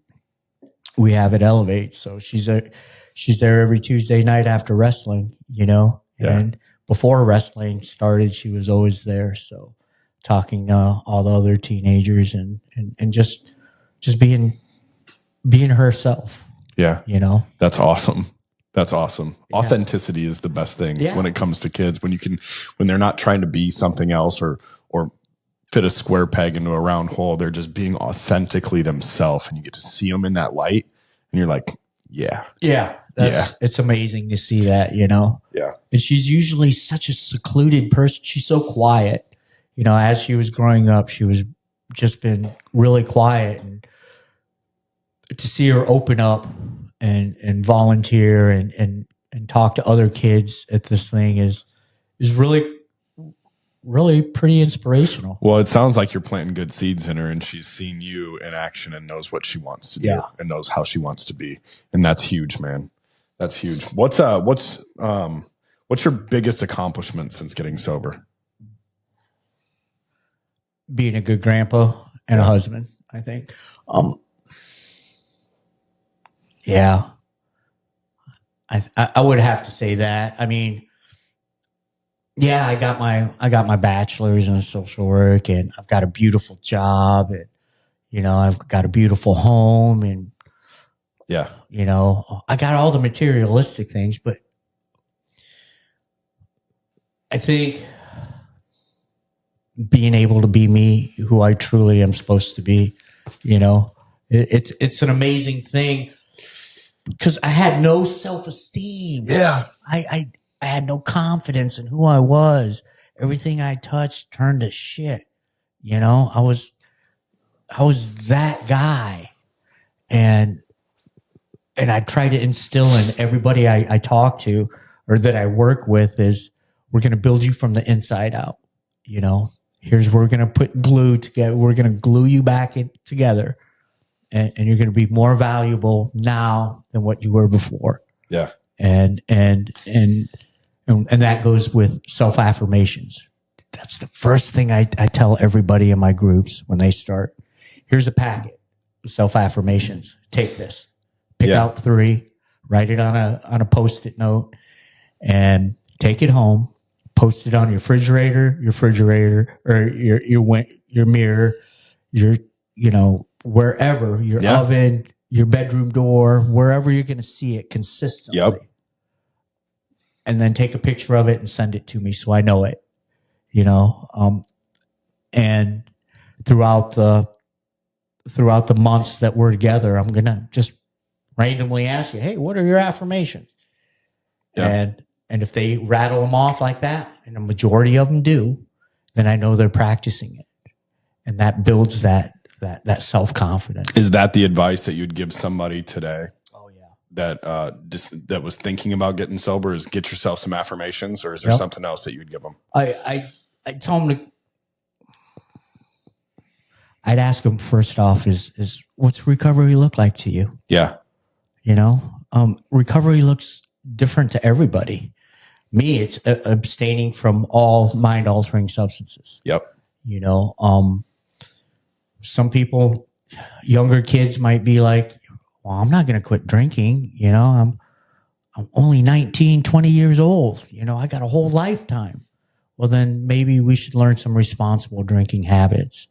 we have at Elevate. So she's there every Tuesday night after wrestling, you know, and before wrestling started, she was always there. So talking to all the other teenagers and just being herself. Yeah. You know, that's awesome. That's awesome. Yeah. Authenticity is the best thing when it comes to kids. When they're not trying to be something else or fit a square peg into a round hole, they're just being authentically themselves, and you get to see them in that light, and you're like, it's amazing to see that, you know. Yeah. And she's usually such a secluded person. She's so quiet, you know. As she was growing up, she was just been really quiet, and to see her open up and volunteer and talk to other kids at this thing is really pretty inspirational. Well, it sounds like you're planting good seeds in her, and she's seen you in action and knows what she wants to do and knows how she wants to be. And that's huge, man. That's huge. What's your biggest accomplishment since getting sober? Being a good grandpa and a husband, I think. I would have to say that. I mean, I got my bachelor's in social work, and I've got a beautiful job, and you know, I've got a beautiful home, and you know, I got all the materialistic things, but I think being able to be me, who I truly am supposed to be, you know, it's an amazing thing, because I had no self-esteem. Yeah. I had no confidence in who I was. Everything I touched turned to shit. You know, I was that guy. And I try to instill in everybody I talk to or that I work with is, we're going to build you from the inside out. You know, here's where we're going to put glue together. We're going to glue you back together. And you're going to be more valuable now than what you were before. Yeah. And that goes with self-affirmations. That's the first thing I tell everybody in my groups when they start. Here's a packet of self-affirmations. Take this. Pick out 3, write it on a Post-it note, and take it home. Post it on your refrigerator, or your mirror, you know, wherever, your oven, your bedroom door, wherever you're going to see it consistently. Yep. And then take a picture of it and send it to me so I know it, you know. And throughout the months that we're together, I'm going to just randomly ask you, hey, what are your affirmations? Yeah. And if they rattle them off like that, and a majority of them do, then I know they're practicing it. And that builds that self-confidence. Is that the advice that you'd give somebody today? Oh yeah. That was thinking about getting sober, is get yourself some affirmations, or is there something else that you'd give them? I tell them I'd ask them first off is what's recovery look like to you? Yeah. You know, recovery looks different to everybody. me, it's abstaining from all mind altering substances. Yep. You know, some people, younger kids might be like, well, I'm not going to quit drinking. You know, I'm only 19, 20 years old. You know, I got a whole lifetime. Well, then maybe we should learn some responsible drinking habits,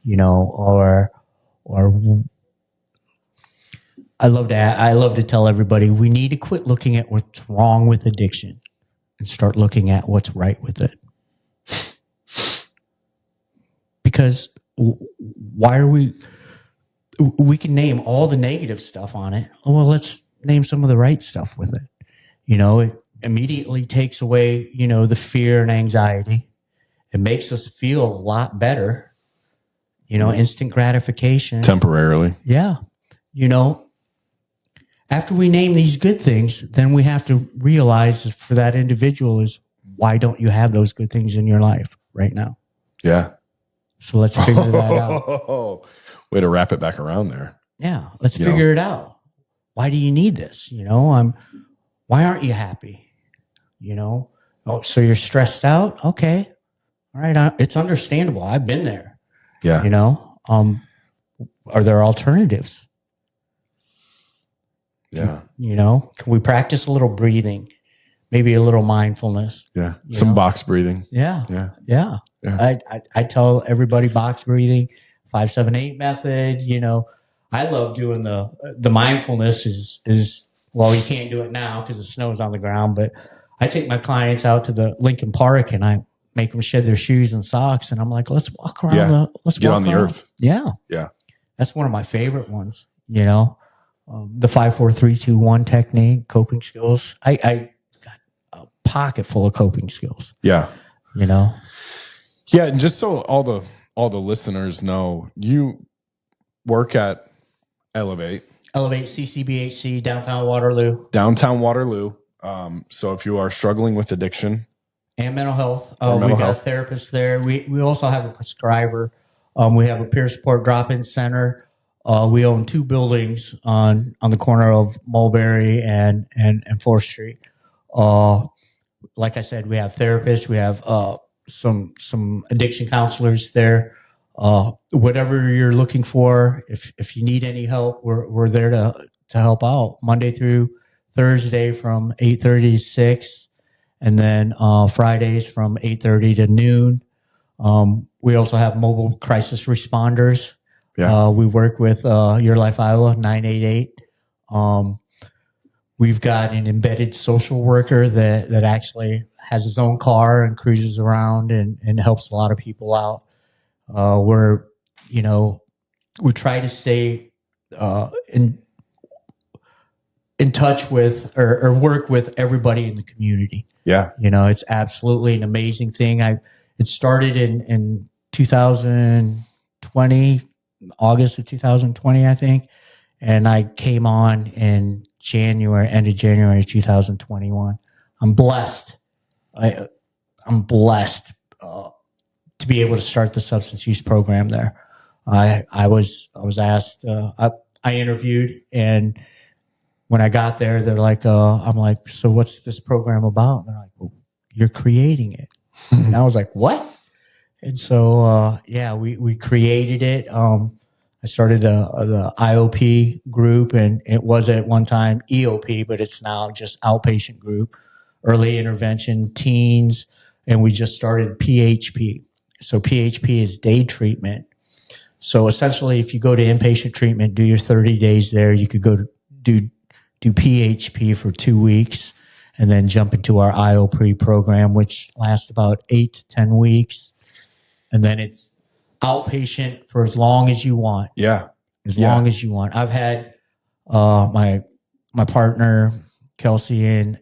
you know, or I love to tell everybody we need to quit looking at what's wrong with addiction and start looking at what's right with it. Because why are we can name all the negative stuff on it. Well, let's name some of the right stuff with it. You know, it immediately takes away, you know, the fear and anxiety. It makes us feel a lot better. You know, instant gratification. Temporarily. Yeah. You know, after we name these good things, then we have to realize for that individual is why don't you have those good things in your life right now? Yeah. So let's figure that out. Way to wrap it back around there. Yeah. Let's figure it out. Why do you need this? You know, why aren't you happy? You know, oh, so you're stressed out. Okay. All right. It's understandable. I've been there. Yeah. You know, are there alternatives? Yeah. You know, can we practice a little breathing? Maybe a little mindfulness. Yeah. Some box breathing. Yeah. Yeah. Yeah. Yeah. I tell everybody box breathing, 5-7-8 method. You know, I love doing the mindfulness is well, you can't do it now because the snow's on the ground, but I take my clients out to the Lincoln Park and I make them shed their shoes and socks. And I'm like, let's walk around. Let's get on the earth. Yeah. Yeah. That's one of my favorite ones, you know, the 5-4-3-2-1 technique, coping skills. I got a pocket full of coping skills. Yeah. You know? Yeah. And just so all the listeners know, you work at Elevate CCBHC, downtown Waterloo. So if you are struggling with addiction and mental health, or we mental got health. therapists there. We also have a prescriber. We have a peer support drop-in center. We own 2 buildings on the corner of Mulberry and 4th Street. Like I said, we have therapists. We have some addiction counselors there. Whatever you're looking for, if you need any help, we're there to help out Monday through Thursday from 8:30 to 6, and then Fridays from 8:30 to noon. We also have mobile crisis responders. Yeah. We work with Your Life Iowa 988. We've got an embedded social worker that actually has his own car and cruises around and helps a lot of people out. We try to stay in touch with or work with everybody in the community. Yeah. You know, it's absolutely an amazing thing. It started in 2020, August of 2020, I think. And I came on in end of January 2021. I'm blessed. I'm blessed to be able to start the substance use program there. I was asked, I interviewed, and when I got there, they're like, I'm like, so what's this program about? And they're like, well, you're creating it. And I was like, what? And so, we created it. I started the IOP group, and it was at one time EOP, but it's now just outpatient group, early intervention, teens, and we just started PHP. So PHP is day treatment. So essentially, if you go to inpatient treatment, do your 30 days there, you could go to do PHP for 2 weeks and then jump into our IOP program, which lasts about 8 to 10 weeks. And then it's outpatient for as long as you want. Yeah. As long as you want. I've had my partner, Kelsey, and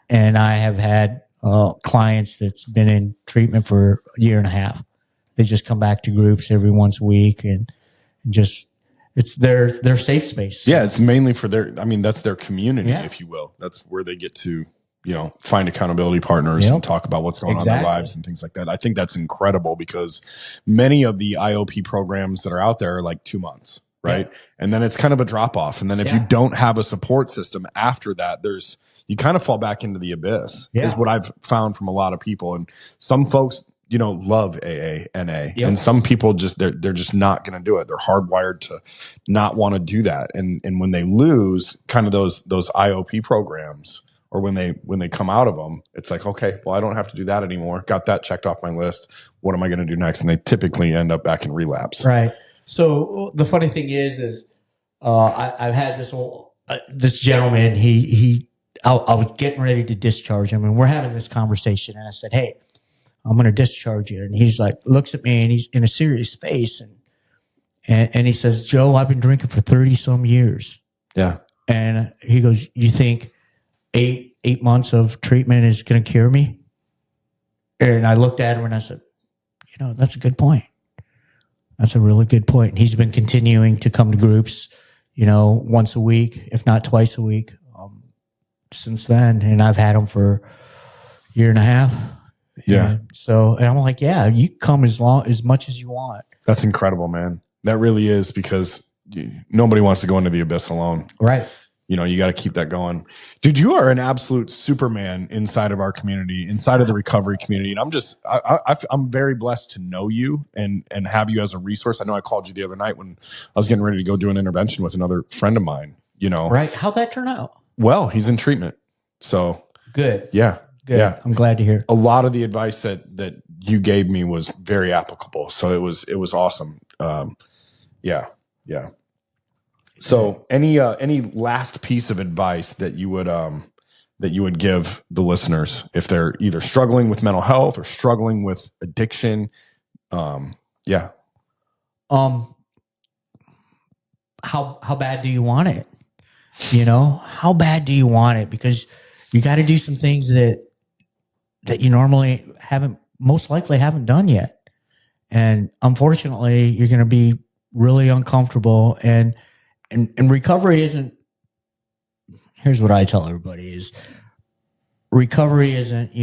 I have had clients that's been in treatment for a year and a half. They just come back to groups every once a week and just it's their safe space. Yeah, it's mainly for that's their community, if you will. That's where they get to, find accountability partners and talk about what's going on in their lives and things like that. I think that's incredible because many of the IOP programs that are out there are like 2 months. right? Yeah. And then it's kind of a drop off. And then if you don't have a support system after that, you kind of fall back into the abyss is what I've found from a lot of people. And some folks, love AA, NA, and some people they're just not going to do it. They're hardwired to not want to do that. And when they lose kind of those IOP programs, or when they come out of them, it's like, okay, well, I don't have to do that anymore. Got that checked off my list. What am I going to do next? And they typically end up back in relapse. Right. So the funny thing is I've had this gentleman. I was getting ready to discharge him, and we're having this conversation. And I said, "Hey, I'm going to discharge you." And he's like, looks at me, and he's in a serious face, and he says, "Joe, I've been drinking for 30 some years." Yeah. And he goes, "You think 8 months of treatment is going to cure me?" And I looked at him and I said, that's a good point. That's a really good point. And he's been continuing to come to groups, once a week, if not twice a week, since then. And I've had him for a year and a half. Yeah. And I'm like, you come as much as you want. That's incredible, man. That really is, because nobody wants to go into the abyss alone. Right. You got to keep that going. Dude, you are an absolute Superman inside of our community, inside of the recovery community. And I'm very blessed to know you and have you as a resource. I know I called you the other night when I was getting ready to go do an intervention with another friend of mine, Right. How'd that turn out? Well, he's in treatment. So good. Yeah. Good. Yeah. I'm glad to hear. A lot of the advice that you gave me was very applicable. So it was awesome. Yeah. So any last piece of advice that you would give the listeners if they're either struggling with mental health or struggling with addiction? How bad do you want it? How bad do you want it? Because you got to do some things that you normally most likely haven't done yet. And unfortunately, you're going to be really uncomfortable. And recovery isn't, here's what I tell everybody is recovery isn't,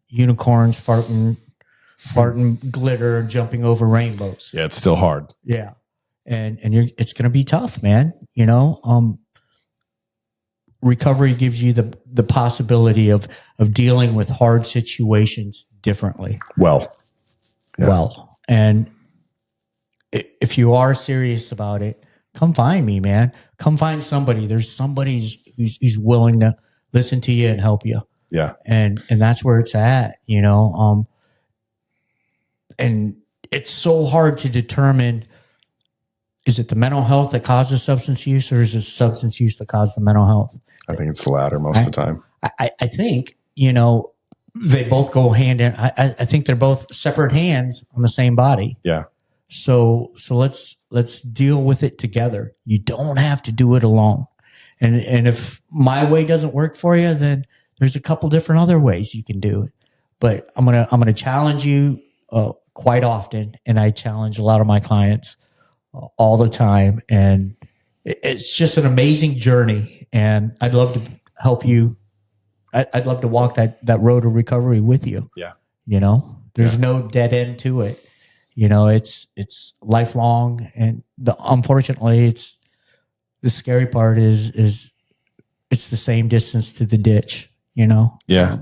unicorns farting glitter and jumping over rainbows. Yeah. It's still hard. Yeah. And it's going to be tough, man. Recovery gives you the possibility of dealing with hard situations differently. Well, and if you are serious about it, come find me, man. Come find somebody. There's somebody who's willing to listen to you and help you. Yeah. And that's where it's at, and it's so hard to determine, is it the mental health that causes substance use, or is it substance use that causes the mental health? I think it's the latter most of the time. I think, they both go hand in. I think they're both separate hands on the same body. Yeah. So let's deal with it together. You don't have to do it alone. And if my way doesn't work for you, then there's a couple different other ways you can do it. But I'm gonna challenge you quite often, and I challenge a lot of my clients all the time. And it's just an amazing journey. And I'd love to help you. I'd love to walk that road of recovery with you. Yeah. There's no dead end to it. It's lifelong. And unfortunately, it's the scary part is it's the same distance to the ditch, Yeah.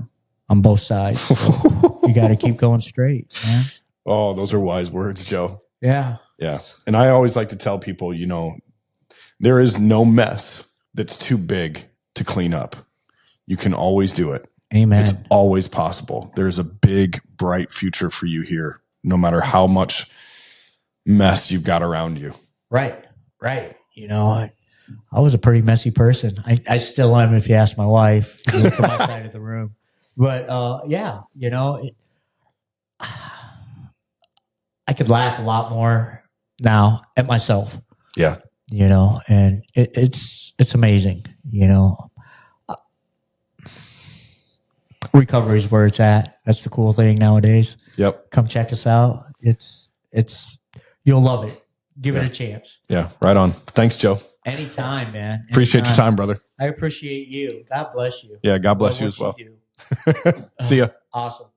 On both sides. So you got to keep going straight, man. Oh, those are wise words, Joe. Yeah. Yeah. And I always like to tell people, there is no mess that's too big to clean up. You can always do it. Amen. It's always possible. There's a big, bright future for you here, no matter how much mess you've got around you. Right. I was a pretty messy person. I still am, if you ask my wife. Look at my side of the room. But I could laugh a lot more now at myself. Yeah. And it's amazing, recovery is where it's at. That's the cool thing nowadays. Yep. Come check us out. It's you'll love it. Give it a chance. Yeah. Right on. Thanks, Joe. Anytime, man. Anytime. Appreciate your time, brother. I appreciate you. God bless you. Yeah. God bless you as well. You See ya. Awesome.